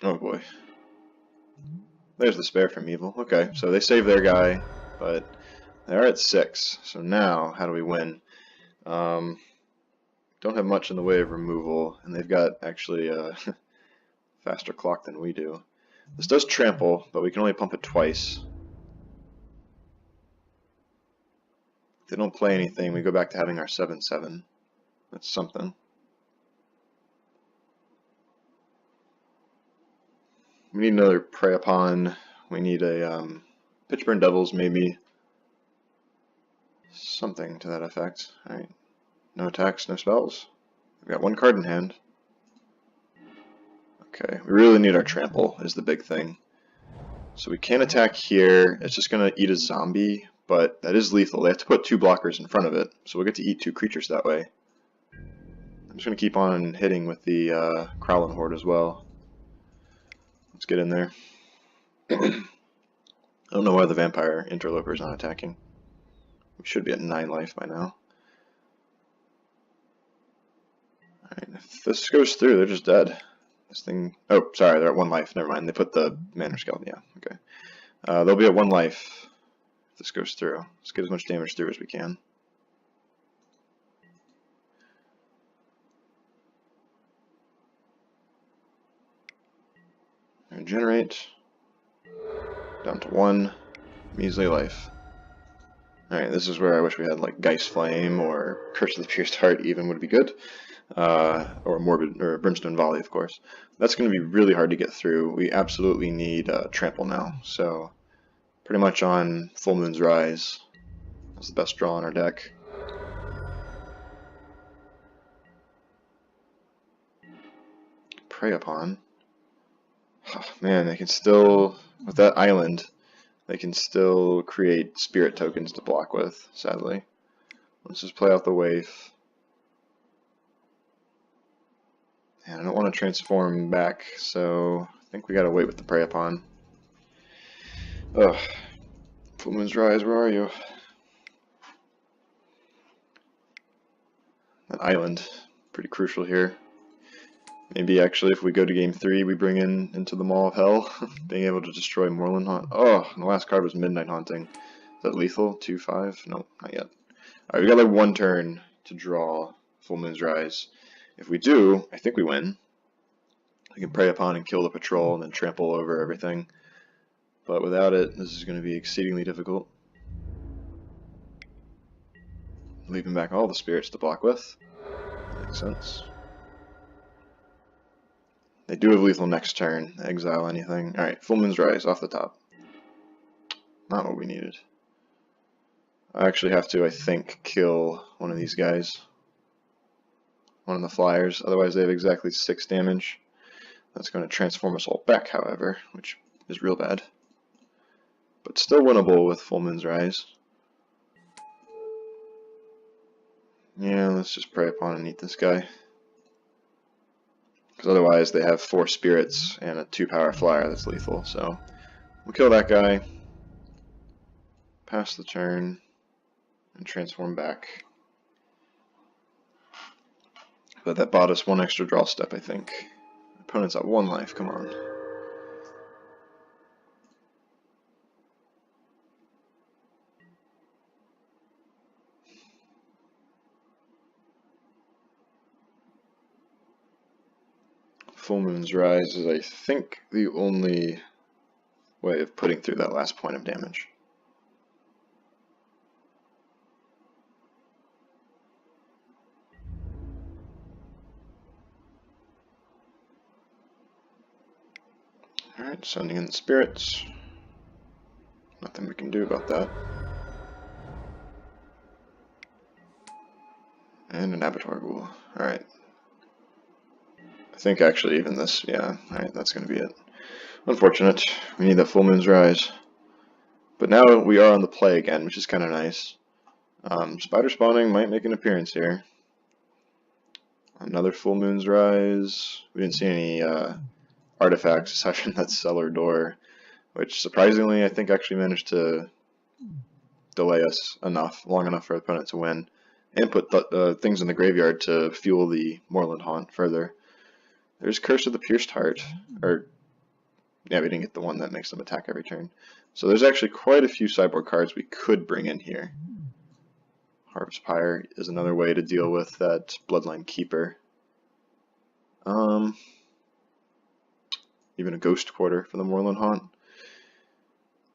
Oh boy. There's the spare from evil. Okay, so they save their guy, but they're at 6. So now, how do we win? Don't have much in the way of removal, and they've got actually a faster clock than we do. This does trample, but we can only pump it twice. If they don't play anything, we go back to having our 7/7. That's something. We need another Prey Upon. We need a Pitchburn Devils, maybe. Something to that effect. Alright. No attacks, no spells. We've got 1 card in hand. Okay, we really need our trample, is the big thing. So we can't attack here. It's just going to eat a zombie, but that is lethal. They have to put 2 blockers in front of it, so we'll get to eat 2 creatures that way. I'm just going to keep on hitting with the Krowlin Horde as well. Let's get in there. I don't know why the Vampire Interloper is not attacking. We should be at 9 life by now. Alright, if this goes through, they're just dead. This thing... Oh, sorry, they're at 1 life. Never mind. They put the Manor Skeleton. Yeah, okay. They'll be at 1 life if this goes through. Let's get as much damage through as we can. Regenerate. Down to 1. Measly life. Alright, this is where I wish we had like Geist Flame or Curse of the Pierced Heart even would be good. Or Morbid, or Brimstone Volley, of course. That's going to be really hard to get through. We absolutely need Trample now. So, pretty much on Full Moon's Rise. That's the best draw on our deck. Prey Upon. Oh, man, they can still, with that island, they can still create spirit tokens to block with, sadly. Let's just play out the waif. And I don't want to transform back, so I think we gotta wait with the Prey Upon. Ugh. Full Moon's Rise, where are you? That island, pretty crucial here. Maybe actually if we go to game 3 we bring in into the Maw of Hell, being able to destroy Moorland Haunt. Oh, and the last card was Midnight Haunting. Is that lethal? 2/5? No, not yet. Alright, we got like one turn to draw Full Moon's Rise. If we do, I think we win. We can Prey Upon and kill the patrol and then trample over everything. But without it, this is going to be exceedingly difficult. Leaving back all the spirits to block with. Makes sense. They do have lethal next turn. Exile anything. Alright, Full Moon's Rise off the top. Not what we needed. I actually have to, I think, kill one of these guys. One of the flyers. Otherwise they have exactly 6 damage. That's going to transform us all back, however, which is real bad. But still winnable with Full Moon's Rise. Yeah, let's just Prey Upon and eat this guy. Because otherwise they have 4 spirits and a 2-power flyer that's lethal. So we'll kill that guy, pass the turn, and transform back. But that bought us 1 extra draw step, I think. Opponent's at 1 life, come on. Full Moon's Rise is, I think, the only way of putting through that last point of damage. Alright, sending in the spirits. Nothing we can do about that. And an Abattoir Ghoul. Alright. I think actually even this, yeah, alright, that's going to be it. Unfortunate. We need that Full Moon's Rise. But now we are on the play again, which is kind of nice. Spider Spawning might make an appearance here. Another Full Moon's Rise. We didn't see any artifacts aside from that cellar door, which surprisingly I think actually managed to delay us long enough for the opponent to win, and put things in the graveyard to fuel the Moorland Haunt further. There's Curse of the Pierced Heart, or yeah, we didn't get the one that makes them attack every turn. So there's actually quite a few sideboard cards we could bring in here. Harvest Pyre is another way to deal with that Bloodline Keeper. Even a Ghost Quarter for the Moorland Haunt.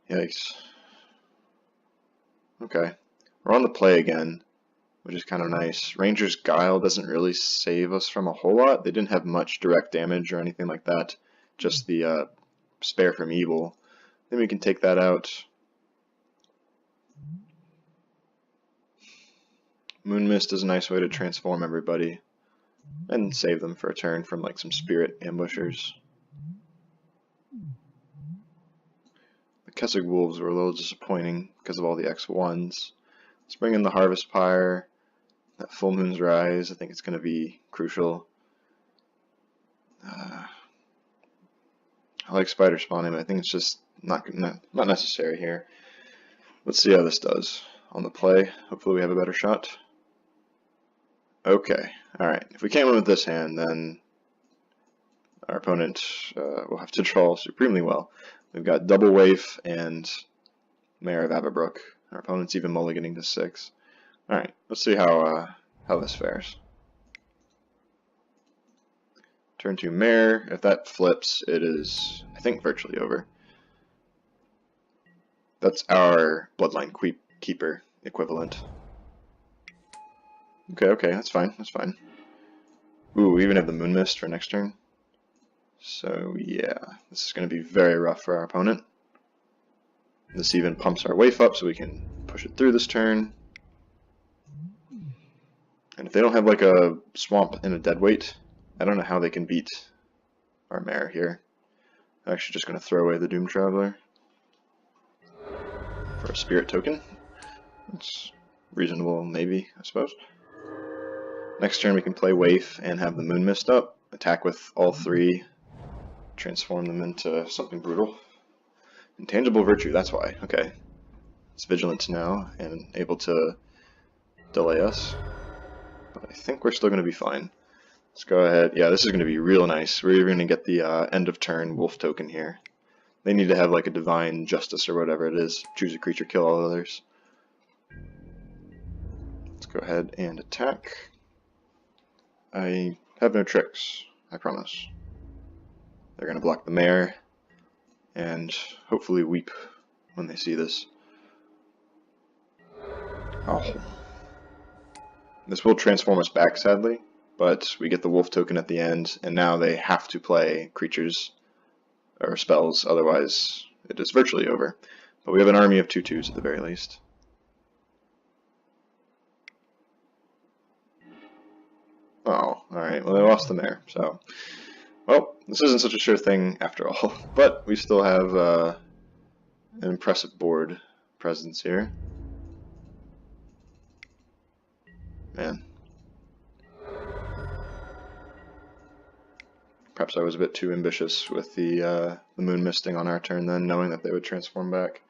Yikes. Okay, we're on the play again, which is kind of nice. Ranger's Guile doesn't really save us from a whole lot. They didn't have much direct damage or anything like that, just the Spare from Evil. Then we can take that out. Moon Mist is a nice way to transform everybody and save them for a turn from like some spirit ambushers. The Kessig Wolves were a little disappointing because of all the X1s. Let's bring in the Harvest Pyre. That Full Moon's Rise, I think it's going to be crucial. I like Spider Spawning, but I think it's just not necessary here. Let's see how this does on the play. Hopefully we have a better shot. Okay, alright. If we can't win with this hand, then our opponent will have to draw supremely well. We've got Double Waif and Mayor of Avabrook. Our opponent's even mulliganing to 6. Alright, let's see how this fares. Turn 2 Mare. If that flips, it is, I think, virtually over. That's our Bloodline Keeper equivalent. Okay, that's fine, that's fine. Ooh, we even have the Moon Mist for next turn. So yeah, this is going to be very rough for our opponent. This even pumps our waif up so we can push it through this turn. And if they don't have like a swamp and a deadweight, I don't know how they can beat our Mare here. I'm actually just going to throw away the Doom Traveler. for a spirit token. It's reasonable, maybe, I suppose. Next turn we can play Waif and have the Moon Mist up, attack with all three, transform them into something brutal. Intangible Virtue, that's why. Okay. It's Vigilance now and able to delay us. But I think we're still going to be fine. Let's go ahead. Yeah, this is going to be real nice. We're going to get the end of turn wolf token here. They need to have like a Divine Justice or whatever it is. Choose a creature, kill all others. Let's go ahead and attack. I have no tricks, I promise. They're going to block the Mare and hopefully weep when they see this. Oh. This will transform us back, sadly, but we get the wolf token at the end, and now they have to play creatures or spells, otherwise it is virtually over. But we have an army of 2/2s at the very least. Oh, alright, well they lost the Mare, so... Well, this isn't such a sure thing after all, but we still have an impressive board presence here. Man. Perhaps I was a bit too ambitious with the Moon Misting on our turn then, knowing that they would transform back.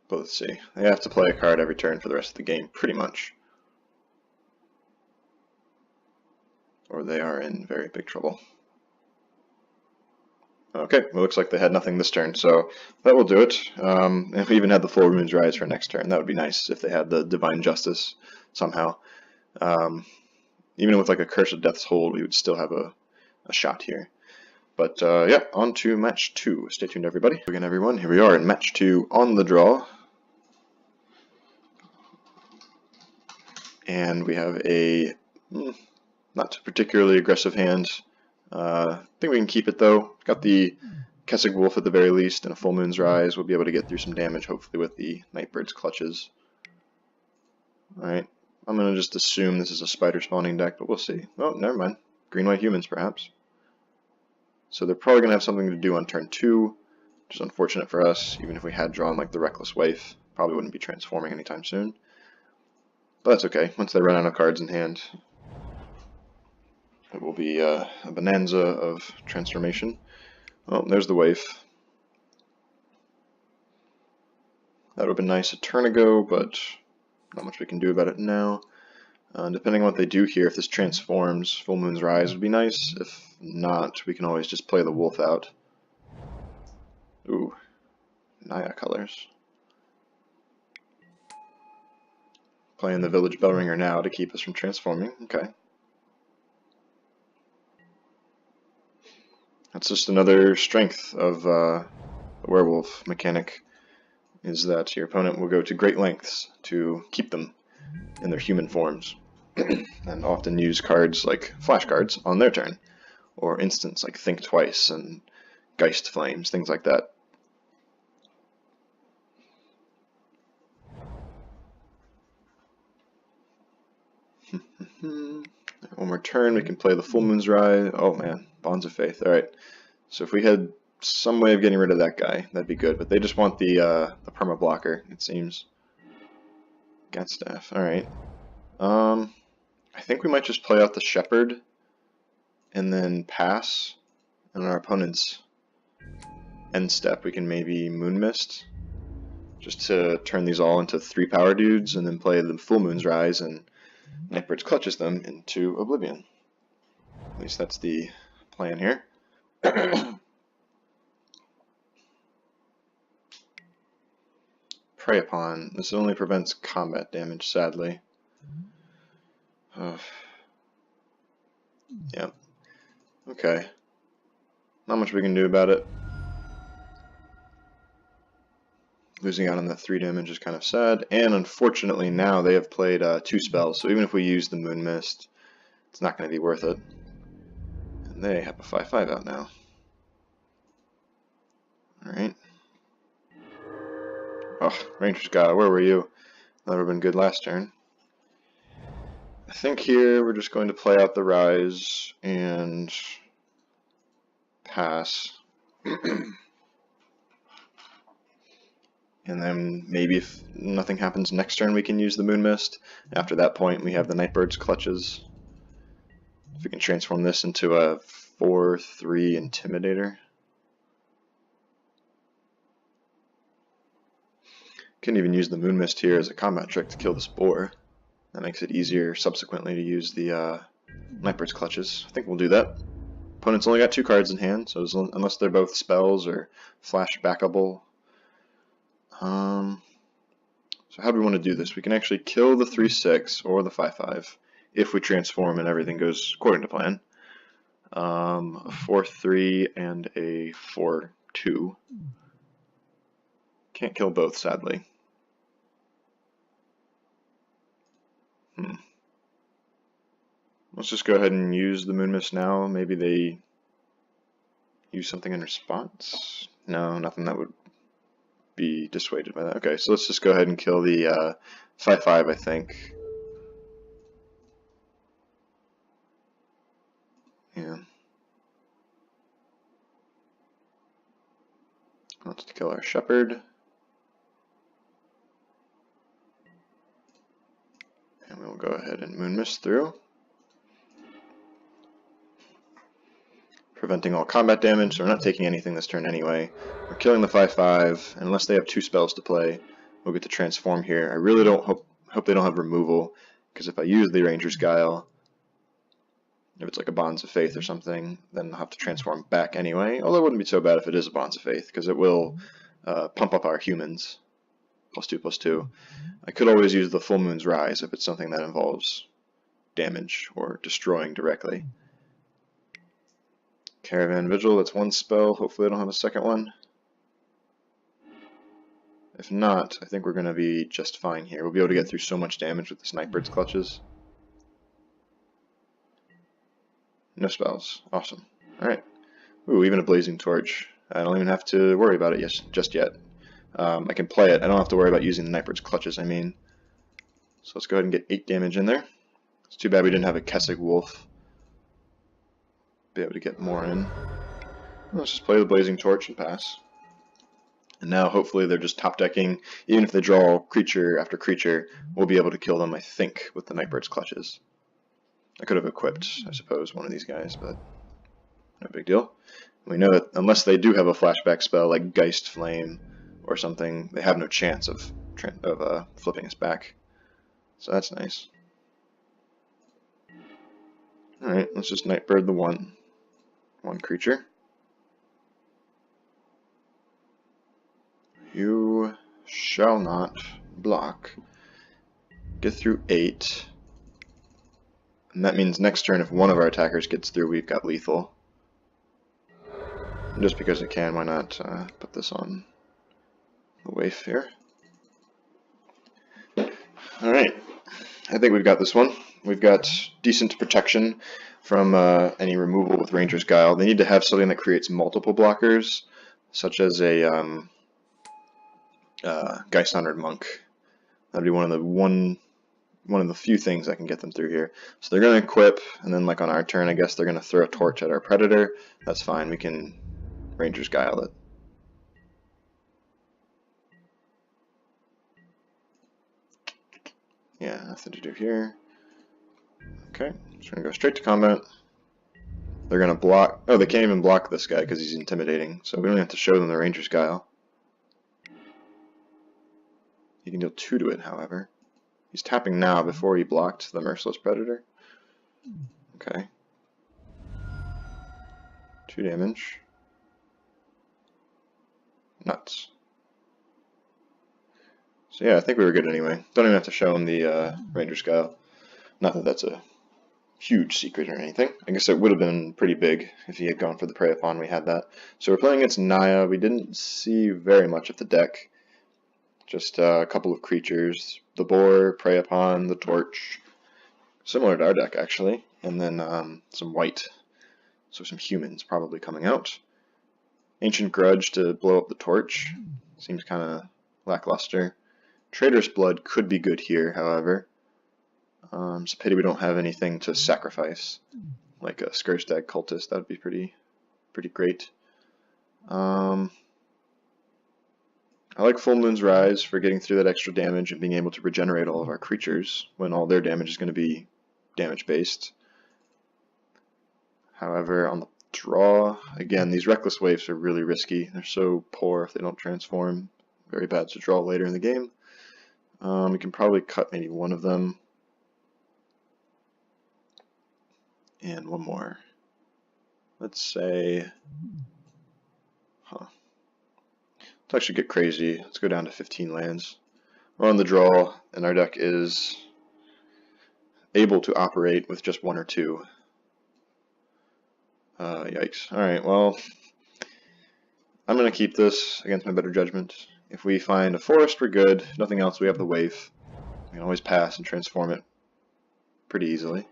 But let's see. They have to play a card every turn for the rest of the game, pretty much. Or they are in very big trouble. Okay, well, looks like they had nothing this turn, so that will do it. If we even had the Full Moon's Rise for next turn, that would be nice if they had the Divine Justice somehow. Even with like a Curse of Death's Hold, we would still have a shot here. But yeah, on to match 2. Stay tuned, everybody. Again, everyone, here we are in match 2 on the draw. And we have a not particularly aggressive hand. I think we can keep it though. Got the Kessig Wolf at the very least and a Full Moon's Rise. We'll be able to get through some damage hopefully with the Nightbird's Clutches. Alright, I'm going to just assume this is a spider spawning deck, but we'll see. Oh, never mind. Green-white humans perhaps. So they're probably going to have something to do on turn 2, which is unfortunate for us. Even if we had drawn like the Reckless Waif, probably wouldn't be transforming anytime soon. But that's okay. Once they run out of cards in hand, it will be a bonanza of transformation. Oh, there's the Waif. That would have been nice a turn ago, but not much we can do about it now. Depending on what they do here, if this transforms, Full Moon's Rise would be nice. If not, we can always just play the wolf out. Ooh, Naya colors. Playing the Village Bellringer now to keep us from transforming. Okay. That's just another strength of the werewolf mechanic, is that your opponent will go to great lengths to keep them in their human forms, and often use cards like flash cards on their turn, or instants like Think Twice and Geist Flames, things like that. One more turn, we can play the Full Moon's Rise. Oh man, Bonds of Faith. Alright, so if we had some way of getting rid of that guy, that'd be good, but they just want the perma blocker, it seems. Gatstaff, alright. I think we might just play out the Shepherd and then pass, and our opponent's end step we can maybe Moon Mist, just to turn these all into 3 power dudes, and then play the Full Moon's Rise and Nightbird's Clutches them into Oblivion. At least that's the plan here. Prey Upon. This only prevents combat damage, sadly. Yeah. Okay. Not much we can do about it. Losing out on that 3 damage is kind of sad, and unfortunately now they have played 2 spells, so even if we use the Moon Mist, it's not going to be worth it. And they have a 5/5 out now. Alright. Oh, Ranger's God, where were you? That would have been good last turn. I think here we're just going to play out the Rise and pass. And then maybe if nothing happens next turn, we can use the Moon Mist. After that point, we have the Nightbird's Clutches. If we can transform this into a 4/3 Intimidator. Can even use the Moon Mist here as a combat trick to kill this boar. That makes it easier subsequently to use the Nightbird's Clutches. I think we'll do that. Opponent's only got 2 cards in hand, so unless they're both spells or flashbackable. So how do we want to do this? We can actually kill the 3/6 or the 5/5 if we transform and everything goes according to plan. A 4/3 and a 4/2. Can't kill both, sadly. Let's just go ahead and use the Moon Mist now. Maybe they use something in response? No, nothing that would be dissuaded by that. Okay, so let's just go ahead and kill the 5/5, I think. Yeah. Let's kill our Shepherd. And we'll go ahead and Moon Mist through. Preventing all combat damage, so we're not taking anything this turn anyway. We're killing the 5/5, and unless they have 2 spells to play, we'll get to transform here. I really don't hope they don't have removal, because if I use the Ranger's Guile, if it's like a Bonds of Faith or something, then I'll have to transform back anyway. Although it wouldn't be so bad if it is a Bonds of Faith, because it will pump up our humans. +2/+2. I could always use the Full Moon's Rise if it's something that involves damage or destroying directly. Caravan Vigil, that's 1 spell. Hopefully I don't have a second one. If not, I think we're going to be just fine here. We'll be able to get through so much damage with the Nightbird's Clutches. No spells. Awesome. Alright. Ooh, even a Blazing Torch. I don't even have to worry about it just yet. I can play it. I don't have to worry about using the Nightbird's Clutches, I mean. So let's go ahead and get 8 damage in there. It's too bad we didn't have a Kessig Wolf. Be able to get more in. Let's just play the Blazing Torch and pass. And now hopefully they're just top decking. Even if they draw creature after creature, we'll be able to kill them, I think, with the Nightbird's Clutches. I could have equipped, I suppose, one of these guys, but no big deal. We know that unless they do have a flashback spell like Geist Flame or something, they have no chance of flipping us back. So that's nice. Alright, let's just Nightbird the one creature. You shall not block. Get through 8. And that means next turn, if one of our attackers gets through, we've got lethal. And just because it can, why not put this on the waif here? Alright, I think we've got this one. We've got decent protection from any removal with Ranger's Guile. They need to have something that creates multiple blockers, such as a Geist Honored Monk. That'd be one of the few things that can get them through here. So they're going to equip, and then like on our turn, I guess they're going to throw a torch at our Predator. That's fine, we can Ranger's Guile it. Yeah, nothing to do here. Okay, just going to go straight to combat. They're going to block. Oh, they can't even block this guy because he's intimidating, so we don't have to show them the Ranger's Guile. He can deal 2 to it, however. He's tapping now before he blocked the Merciless Predator. Okay. 2 damage. Nuts. So yeah, I think we were good anyway. Don't even have to show him the Ranger's Guile. Not that that's a huge secret or anything. I guess it would have been pretty big if he had gone for the Prey Upon. We had that. So we're playing against Naya. We didn't see very much of the deck. Just a couple of creatures. The Boar, Prey Upon, the Torch. Similar to our deck, actually. And then some white. So some humans probably coming out. Ancient Grudge to blow up the Torch. Seems kind of lackluster. Traitor's Blood could be good here, however. It's a pity we don't have anything to sacrifice. Like a Scourgestag Cultist, that would be pretty great. I like Full Moon's Rise for getting through that extra damage and being able to regenerate all of our creatures when all their damage is going to be damage based. However, on the draw, again, these Reckless Waves are really risky. They're so poor if they don't transform. Very bad to draw later in the game. We can probably cut maybe one of them. And one more. Let's say... Let's actually get crazy. Let's go down to 15 lands. We're on the draw, and our deck is able to operate with just one or two. Yikes. Alright, well, I'm going to keep this against my better judgment. If we find a forest, we're good. If nothing else, we have the wave. We can always pass and transform it pretty easily.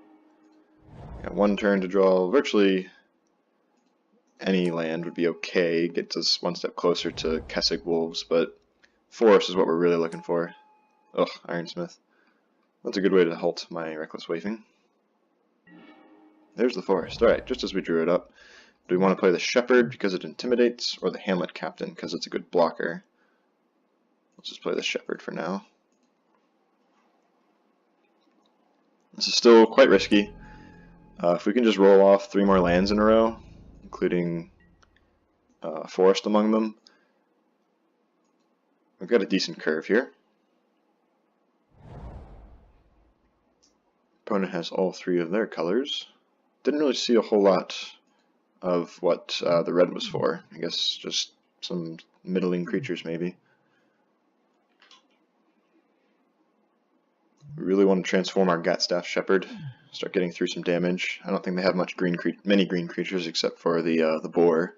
Got one turn to draw. Virtually any land would be okay. Gets us one step closer to Kessig Wolves, but forest is what we're really looking for. Ugh, Ironsmith. That's a good way to halt my Reckless Waving. There's the forest. Alright, just as we drew it up. Do we want to play the Shepherd because it intimidates, or the Hamlet Captain because it's a good blocker? Let's just play the Shepherd for now. This is still quite risky. If we can just roll off 3 more lands in a row, including forest among them, we've got a decent curve here. Opponent has all 3 of their colors. Didn't really see a whole lot of what the red was for. I guess just some middling creatures maybe. We really want to transform our Gatstaff Shepherd, start getting through some damage. I don't think they have much many green creatures except for the boar.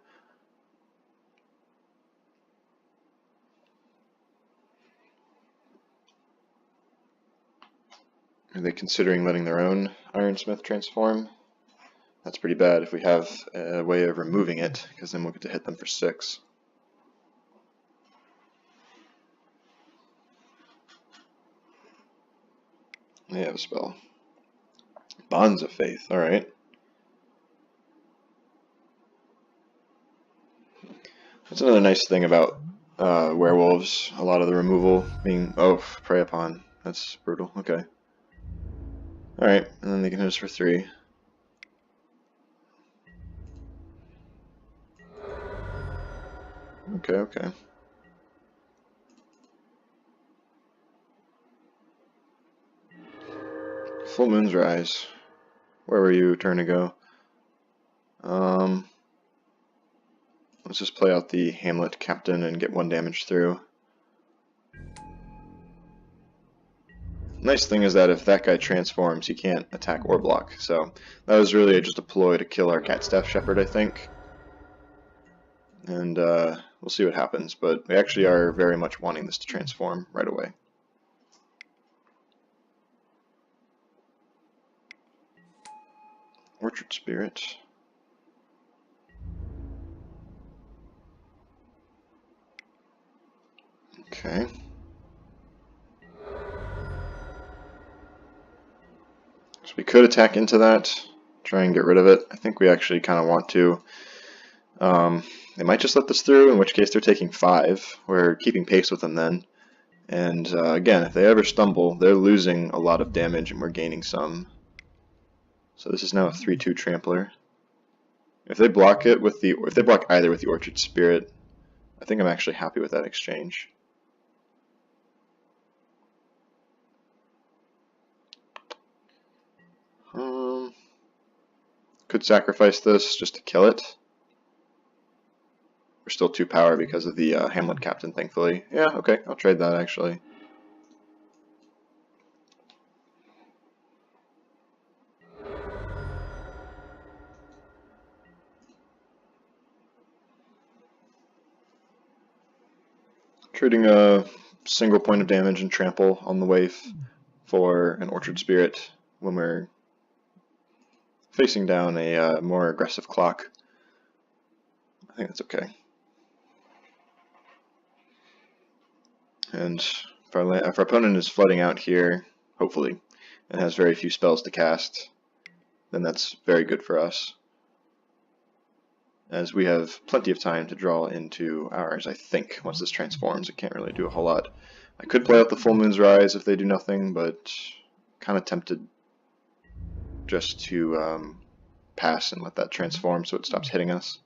Are they considering letting their own Ironsmith transform? That's pretty bad if we have a way of removing it, because then we'll get to hit them for 6. They have a spell. Bonds of Faith, alright. That's another nice thing about werewolves. A lot of the removal being... Oh, Prey Upon. That's brutal. Okay. Alright, and then they can hit us for 3. Okay. Full Moon's Rise. Where were you turn to go? Let's just play out the Hamlet Captain and get 1 damage through. Nice thing is that if that guy transforms, he can't attack or block. So that was really just a ploy to kill our Gatstaff Shepherd, I think. And we'll see what happens, but we actually are very much wanting this to transform right away. Orchard Spirit. Okay. So we could attack into that, try and get rid of it. I think we actually kind of want to. They might just let this through, in which case they're taking 5. We're keeping pace with them then. And again, if they ever stumble, they're losing a lot of damage and we're gaining some. So this is now a 3/2 Trampler. If they block it with the, if they block either with the Orchard Spirit, I think I'm actually happy with that exchange. Could sacrifice this just to kill it. We're still 2 power because of the Hamlet Captain, thankfully. Yeah, okay, I'll trade that actually. Trading a single point of damage and trample on the wave for an Orchard Spirit when we're facing down a more aggressive clock. I think that's okay. And if our opponent is flooding out here, hopefully, and has very few spells to cast, then that's very good for us. as we have plenty of time to draw into ours, I think, once this transforms. It can't really do a whole lot. I could play out the Full Moon's Rise if they do nothing, but kind of tempted just to pass and let that transform so it stops hitting us.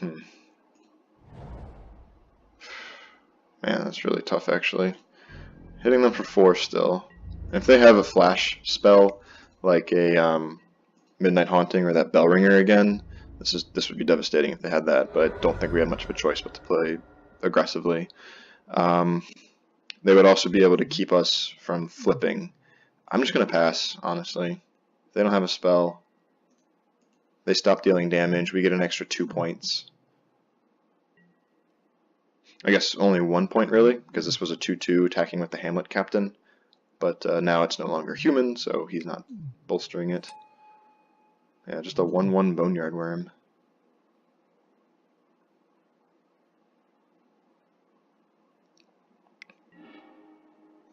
Man, that's really tough, actually. Hitting them for 4 still. If they have a flash spell, like a Midnight Haunting or that Bell Ringer again, this would be devastating if they had that, but I don't think we had much of a choice but to play aggressively. They would also be able to keep us from flipping. I'm just going to pass, honestly. If they don't have a spell, they stop dealing damage, we get an extra 2 points. I guess only 1 point really, because this was a 2/2 attacking with the Hamlet Captain. But now it's no longer human, so he's not bolstering it. Yeah, just a 1/1 Boneyard Worm.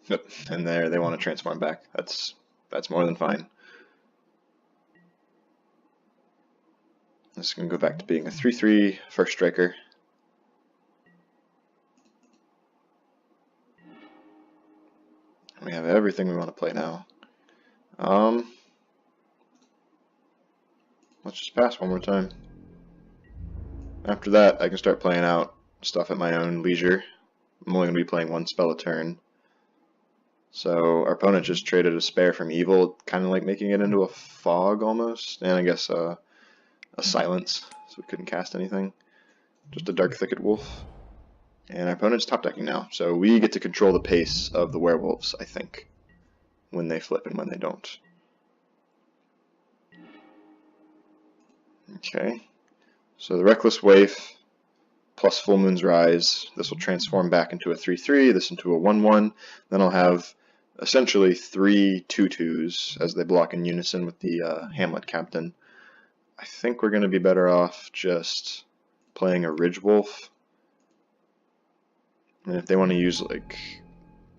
Yep, and there they want to transform back. That's more than fine. This is going to go back to being a 3/3 first striker. We have everything we want to play now. Let's just pass one more time. After that, I can start playing out stuff at my own leisure. I'm only going to be playing 1 spell a turn. So our opponent just traded a Spare from Evil, kind of like making it into a Fog almost, and I guess a Silence, so we couldn't cast anything. Just a Dark Thicket Wolf. And our opponent's top decking now, so we get to control the pace of the werewolves, I think, when they flip and when they don't. Okay, so the Reckless Waif plus Full Moon's Rise, this will transform back into a 3/3, this into a 1/1, then I'll have essentially 3 2/2s as they block in unison with the Hamlet Captain. I think we're going to be better off just playing a Ridge Wolf. And if they want to use like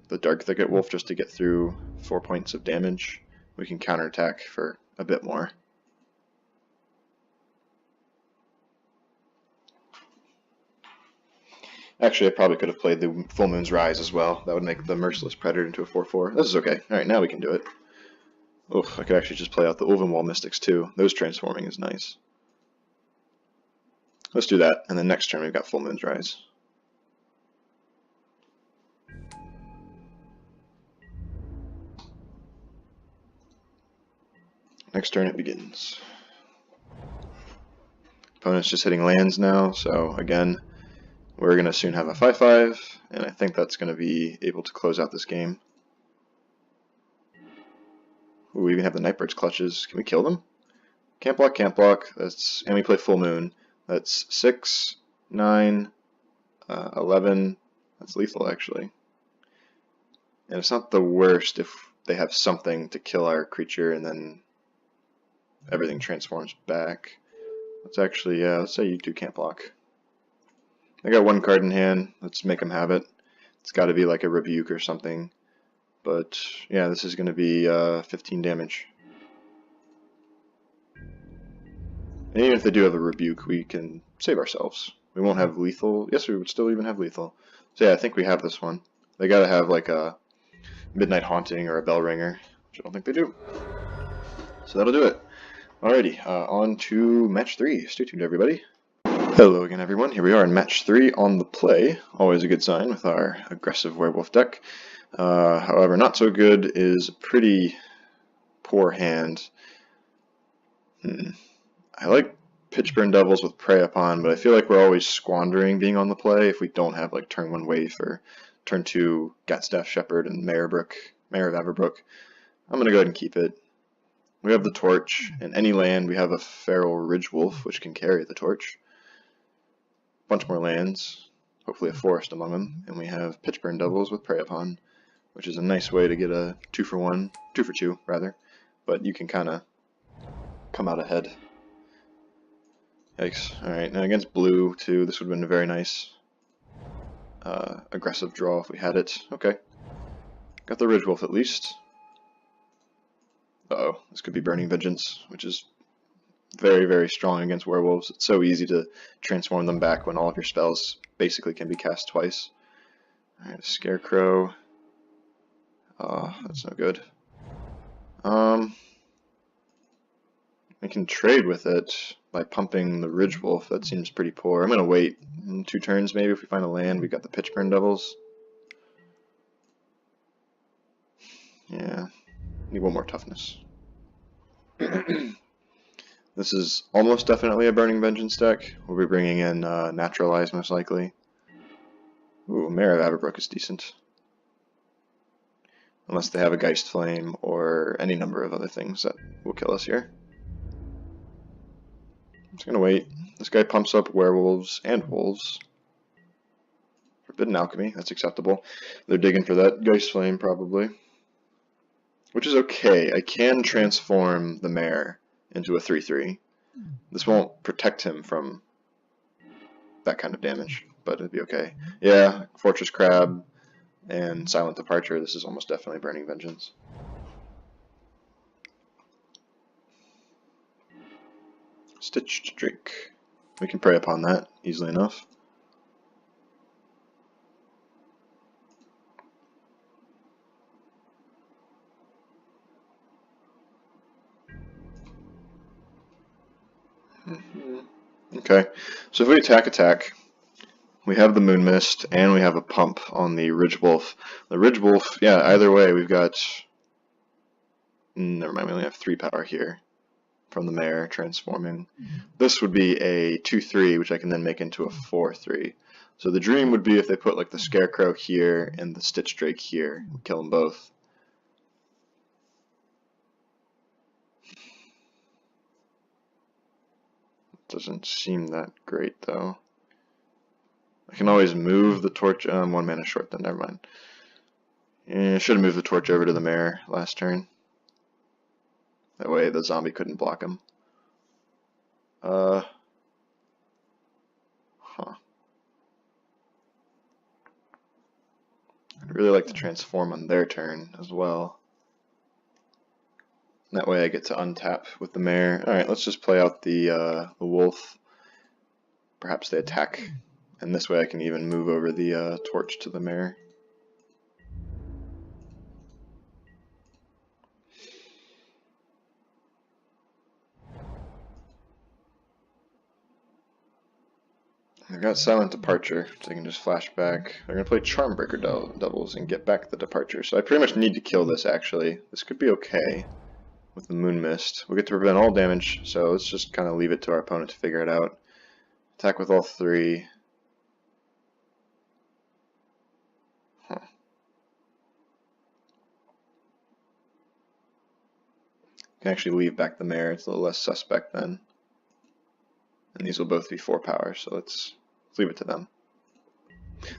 the Dark Thicket Wolf just to get through 4 points of damage, we can counterattack for a bit more. Actually, I probably could have played the Full Moon's Rise as well. That would make the Merciless Predator into a 4/4. This is okay. Alright, now we can do it. Oof, I could actually just play out the Ulvenwall Mystics too. Those transforming is nice. Let's do that, and then next turn we've got Full Moon's Rise. Next turn it begins. Opponent's just hitting lands now, so again, we're going to soon have a 5/5, and I think that's going to be able to close out this game. Ooh, we even have the Nightbird's Clutches. Can we kill them? Can't block, can't block. And we play Full Moon. That's 6, 9, 11. That's lethal, actually. And it's not the worst if they have something to kill our creature and then everything transforms back. Let's actually, yeah, let's say you two can't block. I got 1 card in hand. Let's make them have it. It's got to be like a Rebuke or something. But yeah, this is going to be 15 damage. And even if they do have a Rebuke, we can save ourselves. We won't have lethal. Yes, we would still even have lethal. So yeah, I think we have this one. They got to have like a Midnight Haunting or a Bell Ringer, which I don't think they do. So that'll do it. Alrighty, on to match 3. Stay tuned, everybody. Hello again, everyone. Here we are in match 3 on the play. Always a good sign with our aggressive werewolf deck. However, not so good is a pretty poor hand. I like Pitchburn Devils with Prey Upon, but I feel like we're always squandering being on the play if we don't have like turn 1 Waif or turn 2 Gatstaff Shepherd and Mayor of Averbrook. I'm going to go ahead and keep it. We have the Torch. In any land, we have a Feral Ridge Wolf, which can carry the Torch. Bunch more lands, hopefully a forest among them, and we have Pitchburn Devils with Prey Upon, which is a nice way to get a 2-for-1, 2-for-2 rather, but you can kind of come out ahead. Yikes. Alright, now against blue too, this would have been a very nice aggressive draw if we had it. Okay, got the Ridge Wolf at least. Uh-oh, this could be Burning Vengeance, which is very, very strong against werewolves. It's so easy to transform them back when all of your spells basically can be cast twice. Alright, Scarecrow. That's no good. We can trade with it by pumping the Ridge Wolf. That seems pretty poor. I'm gonna wait 2 turns maybe if we find a land. We got the Pitchburn Devils. Yeah, need 1 more toughness. This is almost definitely a Burning Vengeance deck. We'll be bringing in Naturalize most likely. Ooh, Mare of Averbrook is decent. Unless they have a Geist Flame or any number of other things that will kill us here. I'm just gonna wait. This guy pumps up werewolves and wolves. Forbidden Alchemy, that's acceptable. They're digging for that Geist Flame probably. Which is okay. I can transform the Mare into a 3/3. This won't protect him from that kind of damage, but it'd be okay. Yeah, Fortress Crab and Silent Departure. This is almost definitely Burning Vengeance. Stitched Drake. We can prey upon that easily enough. Okay, so if we attack, we have the Moon Mist and we have a pump on the Ridge Wolf. The Ridge Wolf, yeah, either way, we've got. Never mind, we only have 3 power here from the Mare transforming. This would be a 2/3, which I can then make into a 4/3. So the dream would be if they put like the Scarecrow here and the Stitch Drake here, we'd kill them both. Doesn't seem that great though. I can always move the torch. 1 mana short then, never mind. Yeah, should have moved the torch over to the Mare last turn. That way the zombie couldn't block him. Huh. I'd really like to transform on their turn as well. That way I get to untap with the Mare. Alright, let's just play out the wolf. Perhaps they attack, and this way I can even move over the torch to the Mare. They've got Silent Departure, so they can just flash back. They're going to play Charmbreaker Devils and get back the Departure. So I pretty much need to kill this, actually. This could be okay with the Moon Mist. We'll get to prevent all damage, so let's just kind of leave it to our opponent to figure it out. Attack with all 3. Huh. Can actually leave back the Mare. It's a little less suspect then. And these will both be 4 power, so let's leave it to them.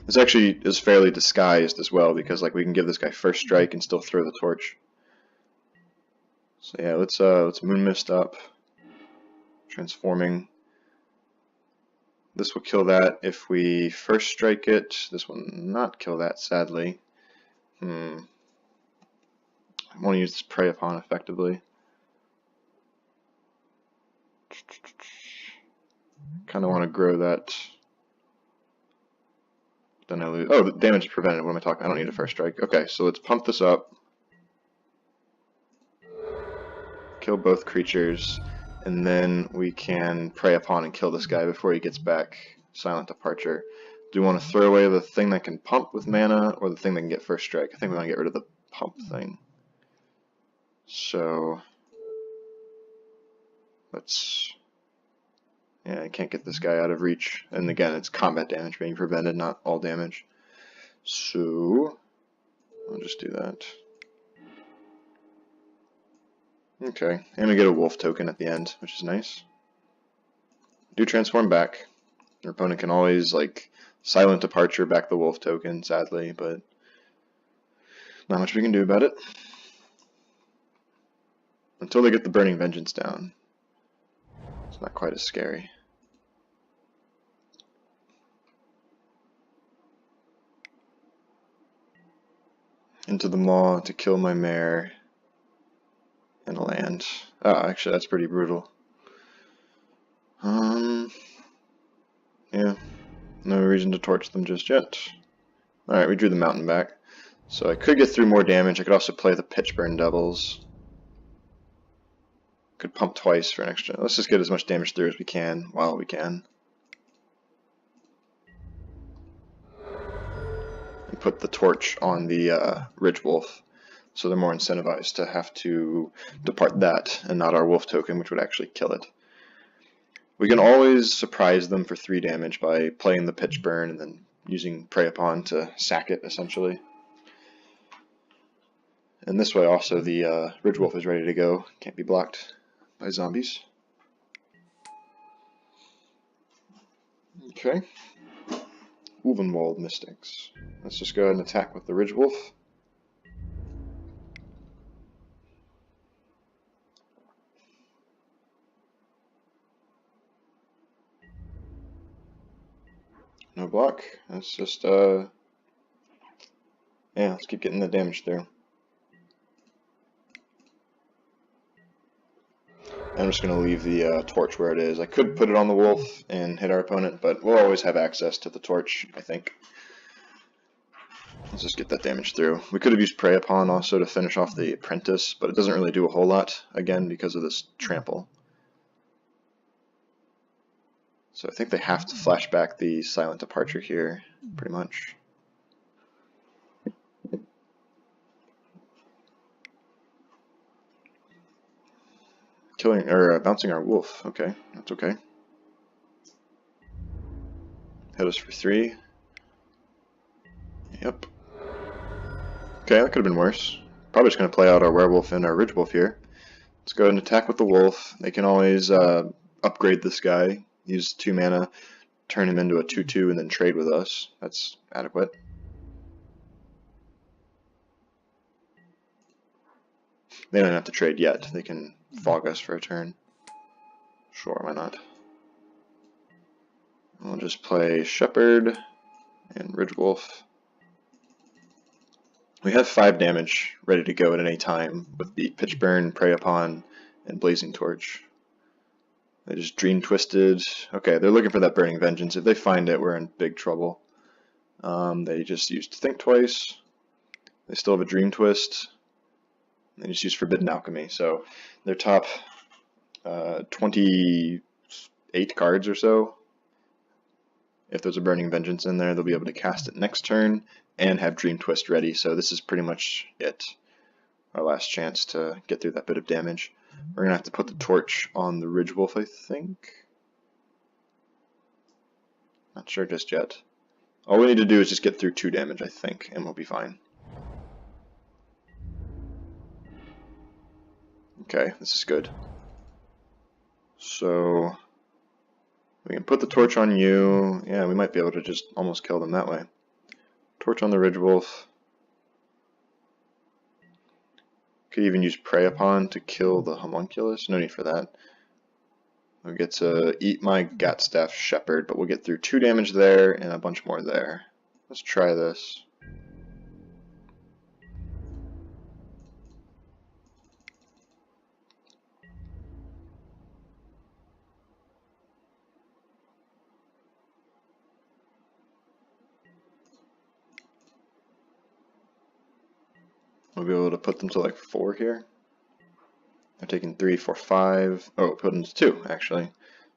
This actually is fairly disguised as well, because like we can give this guy first strike and still throw the torch. So yeah, let's Moon Mist up. Transforming. This will kill that if we first strike it. This will not kill that, sadly. I want to use this Prey Upon effectively. Kind of want to grow that. Then I lose. Oh, the damage is prevented. What am I talking? I don't need a first strike. Okay, so let's pump this up. Kill both creatures, and then we can Prey Upon and kill this guy before he gets back Silent Departure. Do we want to throw away the thing that can pump with mana, or the thing that can get first strike? I think we want to get rid of the pump thing. So let's. Yeah, I can't get this guy out of reach. And again, it's combat damage being prevented, not all damage. So I'll just do that. Okay, and we get a wolf token at the end, which is nice. Do transform back. Your opponent can always like Silent Departure back the wolf token, sadly, but not much we can do about it. Until they get the Burning Vengeance down. It's not quite as scary. Into the Maw to kill my Mare. And hand. Oh, actually, that's pretty brutal. Yeah, no reason to torch them just yet. Alright, we drew the mountain back. So I could get through more damage. I could also play the pitch burn doubles. Could pump twice for an extra. Let's just get as much damage through as we can while we can. And put the torch on the Ridge Wolf, so they're more incentivized to have to depart that and not our wolf token, which would actually kill it. We can always surprise them for 3 damage by playing the pitch burn and then using Prey Upon to sack it, essentially. And this way also the Ridge Wolf is ready to go. Can't be blocked by zombies. Okay. Ulvenwald Mystics. Let's just go ahead and attack with the Ridge Wolf. No block. Let's just, yeah, let's keep getting the damage through. I'm just going to leave the torch where it is. I could put it on the wolf and hit our opponent, but we'll always have access to the torch, I think. Let's just get that damage through. We could have used Prey Upon also to finish off the apprentice, but it doesn't really do a whole lot, again, because of this trample. So I think they have to flash back the silent departure here, pretty much. Killing or bouncing our wolf. Okay, that's okay. Hit us for 3. Yep. Okay, that could have been worse. Probably just going to play out our werewolf and our ridge wolf here. Let's go ahead and attack with the wolf. They can always upgrade this guy. Use 2 mana, turn him into a 2/2, and then trade with us. That's adequate. They don't have to trade yet. They can fog us for a turn. Sure, why not? We'll just play Shepherd and Ridgewolf. We have 5 damage ready to go at any time with the Pitch Burn, Prey Upon, and Blazing Torch. They just Dream Twisted. Okay, they're looking for that Burning Vengeance. If they find it, we're in big trouble. They just used Think Twice. They still have a Dream Twist. They just used Forbidden Alchemy. So their top 28 cards or so, if there's a Burning Vengeance in there, they'll be able to cast it next turn and have Dream Twist ready. So this is pretty much it. Our last chance to get through that bit of damage. We're going to have to put the torch on the Ridge Wolf, I think. Not sure just yet. All we need to do is just get through 2 damage, I think, and we'll be fine. Okay, this is good. So we can put the torch on you. Yeah, we might be able to just almost kill them that way. Torch on the Ridge Wolf. Could even use Prey Upon to kill the Homunculus. No need for that. We'll get to eat my Gatstaff Shepherd, but we'll get through 2 damage there and a bunch more there. Let's try this. We'll be able to put them to like 4 here. They're taking 3, 4, 5. Oh, put them to 2 actually.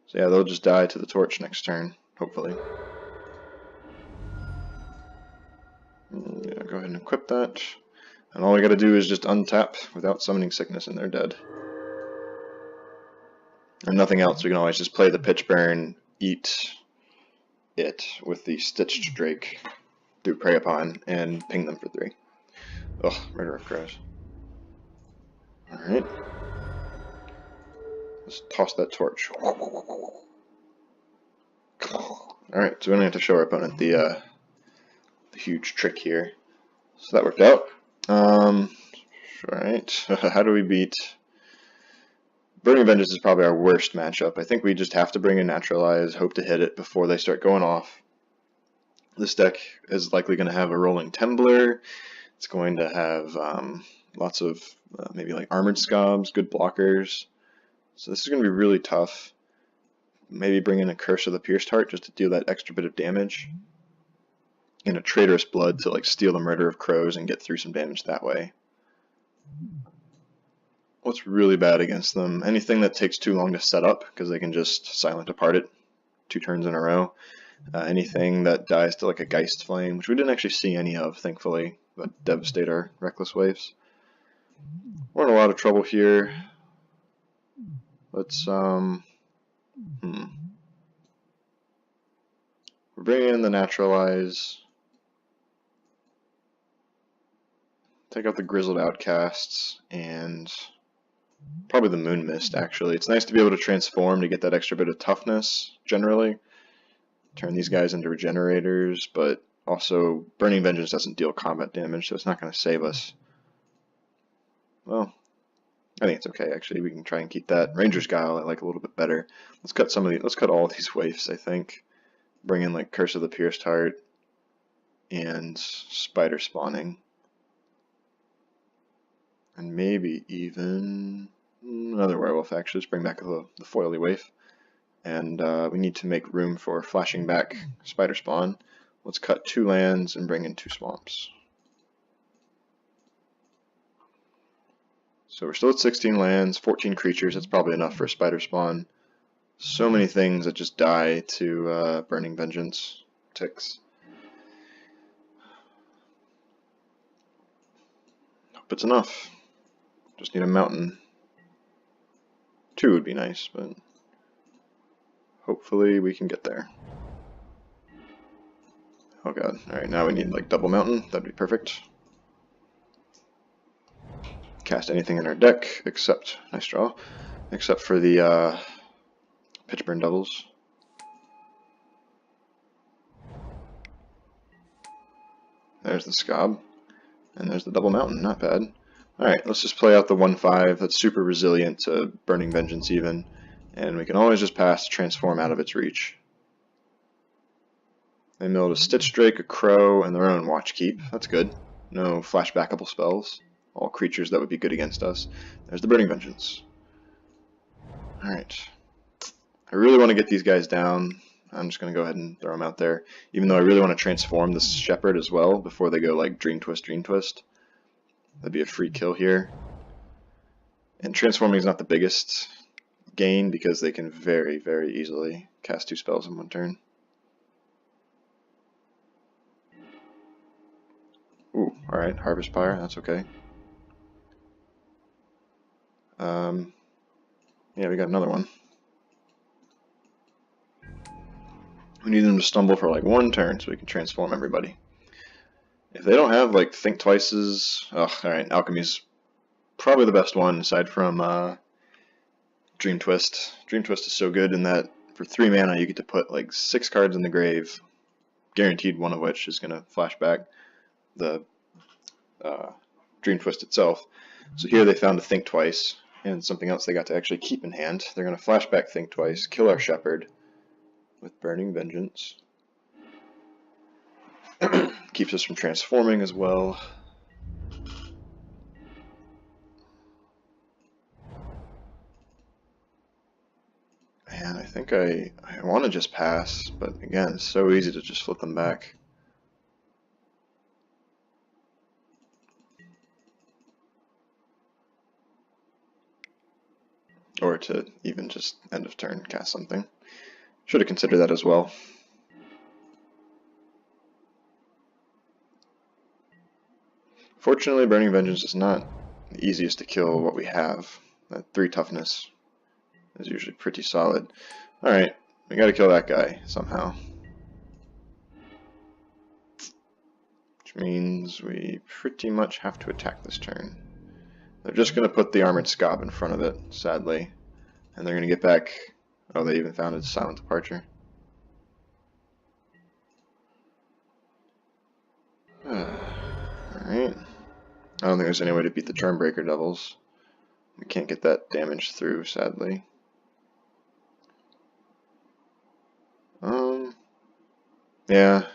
So yeah, they'll just die to the torch next turn, hopefully. Yeah, go ahead and equip that. And all we gotta do is just untap without summoning sickness and they're dead. And nothing else, we can always just play the Pitch Burn, eat it with the Stitched Drake through Prey Upon, and ping them for 3. Ugh, Murder of Crows. Alright. Let's toss that torch. Alright, so we don't have to show our opponent the huge trick here. So that worked out. Alright, how do we beat... Burning Vengeance is probably our worst matchup. I think we just have to bring in Naturalize, hope to hit it before they start going off. This deck is likely going to have a Rolling Tembler. It's going to have lots of maybe like armored scobs, good blockers. So this is going to be really tough. Maybe bring in a Curse of the Pierced Heart just to deal that extra bit of damage. And a Traitorous Blood to like steal the Murder of Crows and get through some damage that way. What's really bad against them? Anything that takes too long to set up, because they can just Silent Depart it 2 turns in a row. Anything that dies to like a Geist Flame, which we didn't actually see any of, thankfully, but devastate our Reckless Waves. We're in a lot of trouble here. Let's, we're bringing in the Naturalize. Take out the Grizzled Outcasts, and probably the Moon Mist, actually. It's nice to be able to transform to get that extra bit of toughness, generally. Turn these guys into regenerators, but also Burning Vengeance doesn't deal combat damage, so it's not going to save us. Well, I think it's okay, actually. We can try and keep that. Ranger's Guile I like a little bit better. Let's cut some of these. Let's cut all of these waifs, I think. Bring in like Curse of the Pierced Heart and Spider Spawning. And maybe even another werewolf, actually. Let's bring back the foily waif. And we need to make room for flashing back Spider Spawn. Let's cut 2 lands and bring in 2 swamps. So we're still at 16 lands, 14 creatures. That's probably enough for a Spider Spawn. So many things that just die to Burning Vengeance ticks. Hope it's enough. Just need a mountain. 2 would be nice, but hopefully we can get there. Oh god. Alright, now we need like double mountain. That'd be perfect. Cast anything in our deck except, nice draw, except for the Pitchburn Devils. There's the Scob. And there's the double mountain. Not bad. Alright, let's just play out the 1/5 that's super resilient to Burning Vengeance even, and we can always just pass Transform out of its reach. They milled a Stitch Drake, a Crow, and their own Watch Keep. That's good. No flashbackable spells. All creatures that would be good against us. There's the Burning Vengeance. Alright. I really want to get these guys down. I'm just going to go ahead and throw them out there, even though I really want to transform this Shepherd as well before they go like Dream Twist, Dream Twist. That'd be a free kill here. And transforming is not the biggest gain because they can very, very easily cast 2 spells in 1 turn. Ooh, alright, Harvest Pyre, that's okay. Yeah, we got another one. We need them to stumble for like 1 turn so we can transform everybody. If they don't have like Think Twice's, alright, Alchemy's probably the best one aside from Dream Twist. Dream Twist is so good in that for 3 mana you get to put like 6 cards in the grave, guaranteed one of which is going to flash back the Dream Twist itself. So here they found a Think Twice and something else they got to actually keep in hand. They're going to flashback Think Twice, kill our Shepherd with Burning Vengeance. Keeps us from transforming as well. And I think I want to just pass, but again, it's so easy to just flip them back. Or to even just end of turn cast something. Should have considered that as well. Fortunately, Burning Vengeance is not the easiest to kill what we have. That 3 toughness is usually pretty solid. Alright, we gotta kill that guy somehow. Which means we pretty much have to attack this turn. They're just gonna put the Armored Scob in front of it, sadly. And they're gonna get back. Oh, they even found a Silent Departure. Alright. I don't think there's any way to beat the Charmbreaker Devils. We can't get that damage through, sadly. Yeah.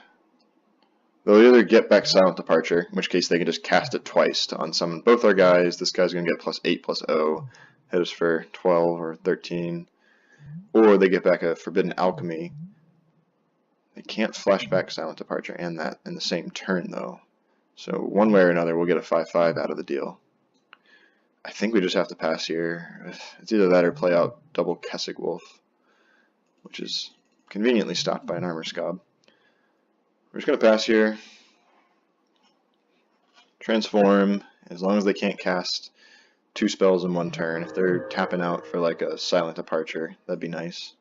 They'll either get back Silent Departure, in which case they can just cast it twice to unsummon both our guys. This guy's going to get +8/+0, hit us for 12 or 13. Or they get back a Forbidden Alchemy. They can't flashback Silent Departure and that in the same turn, though. So one way or another, we'll get a 5/5 out of the deal. I think we just have to pass here. It's either that or play out double Kessig Wolf, which is conveniently stopped by an Armor Scob. We're just going to pass here. Transform, as long as they can't cast 2 spells in one turn. If they're tapping out for like a Silent Departure, that'd be nice.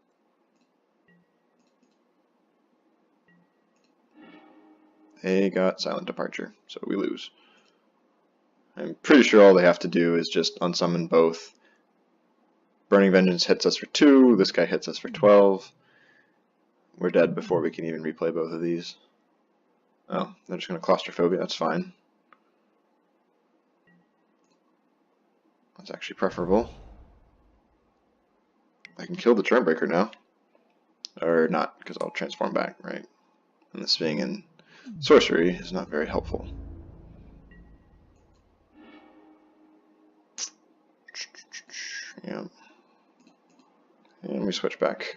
They got Silent Departure, so we lose. I'm pretty sure all they have to do is just unsummon both. Burning Vengeance hits us for 2, this guy hits us for 12. We're dead before we can even replay both of these. Oh, they're just going to Claustrophobia, that's fine. That's actually preferable. I can kill the Turn-Breaker now. Or not, because I'll transform back, right? And this being in sorcery is not very helpful. Yeah. And we switch back.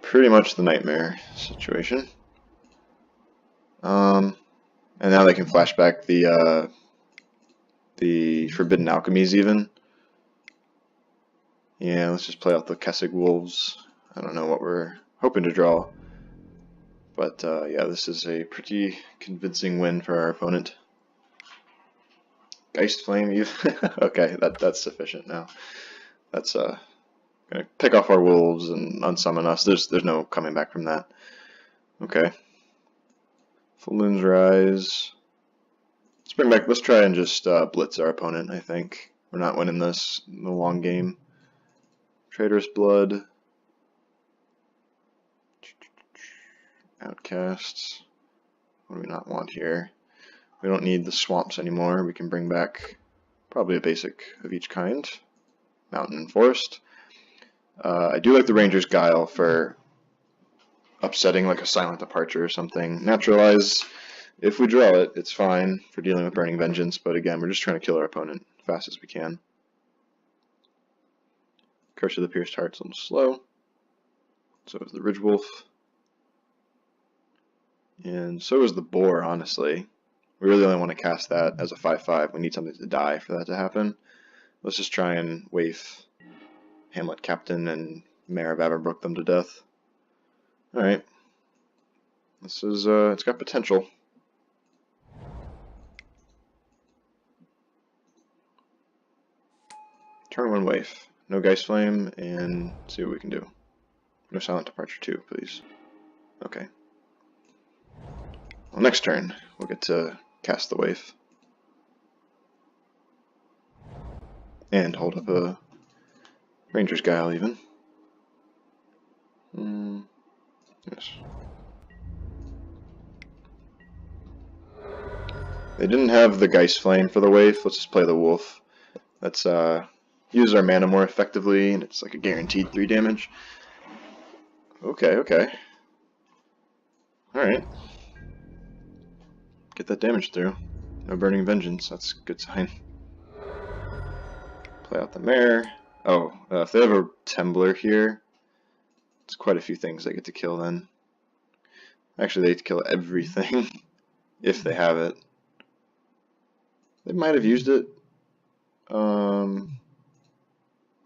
Pretty much the nightmare situation. And now they can flashback the Forbidden Alchemies even. Yeah, let's just play out the Kessig Wolves. I don't know what we're hoping to draw. But yeah, this is a pretty convincing win for our opponent. Geist Flame, okay, that's sufficient now. That's gonna pick off our wolves and unsummon us. There's no coming back from that. Okay. Full Moon's Rise. Let's try and just blitz our opponent, I think. We're not winning this in the long game. Traitorous Blood. Outcasts. What do we not want here? We don't need the swamps anymore. We can bring back probably a basic of each kind. Mountain and Forest. I do like the Ranger's Guile for upsetting like a Silent Departure or something. Naturalize, if we draw it, it's fine for dealing with Burning Vengeance, but again, we're just trying to kill our opponent as fast as we can. Curse of the Pierced Heart's a little slow. So is the Ridge Wolf. And so is the Boar, honestly. We really only want to cast that as a 5/5. We need something to die for that to happen. Let's just try and waif Hamlet Captain and Mayor of Averbrook them to death. Alright. This is, it's got potential. Turn 1 waif. No Geist Flame, and see what we can do. No Silent Departure 2, please. Okay. Well, next turn, we'll get to cast the waif. And hold up a Ranger's Guile, even. Yes. They didn't have the Geist Flame for the waif. Let's just play the wolf. Let's use our mana more effectively, and it's like a guaranteed 3 damage. Okay, okay. Alright. Get that damage through. No Burning Vengeance, that's a good sign. Play out the Mare. Oh, if they have a Tembler here, it's quite a few things they get to kill then. Actually, they get to kill everything, if they have it. They might have used it.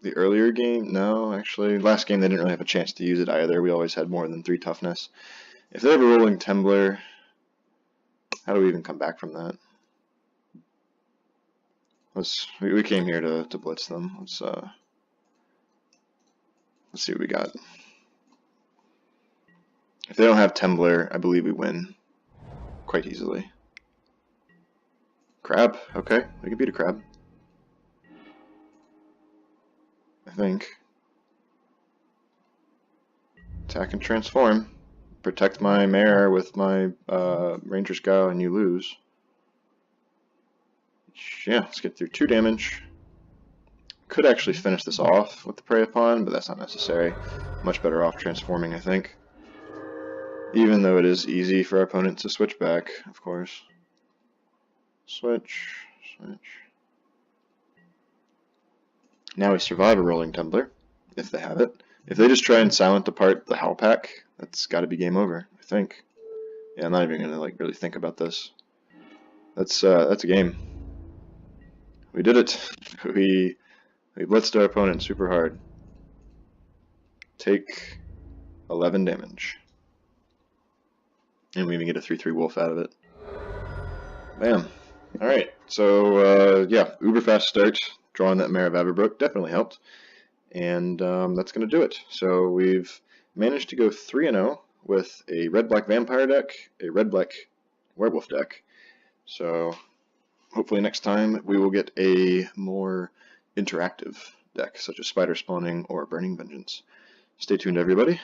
The earlier game? No, actually. Last game they didn't really have a chance to use it either. We always had more than 3 toughness. If they have a rolling Tembler, how do we even come back from that? We came here to blitz them. Let's see what we got. If they don't have Tembler, I believe we win quite easily. Crab? Okay, we can beat a crab. I think. Attack and transform. Protect my mare with my Ranger's Guile and you lose. Yeah, let's get through 2 damage. Could actually finish this off with the Prey Upon, but that's not necessary. Much better off transforming, I think. Even though it is easy for our opponent to switch back, of course. Switch, switch. Now we survive a Rolling Tumbler, if they have it. If they just try and silent apart the Howl Pack, that's got to be game over, I think. Yeah, I'm not even gonna like really think about this. That's a game. We did it. We blitzed our opponent super hard. Take 11 damage. And we even get a 3/3 wolf out of it. Bam. Alright, so yeah, uber fast start. Drawing that Mare of Averbrook definitely helped. And that's going to do it. So we've managed to go 3-0 with a red-black vampire deck, a red-black werewolf deck. So hopefully next time we will get a more interactive deck, such as Spider Spawning or Burning Vengeance. Stay tuned, everybody.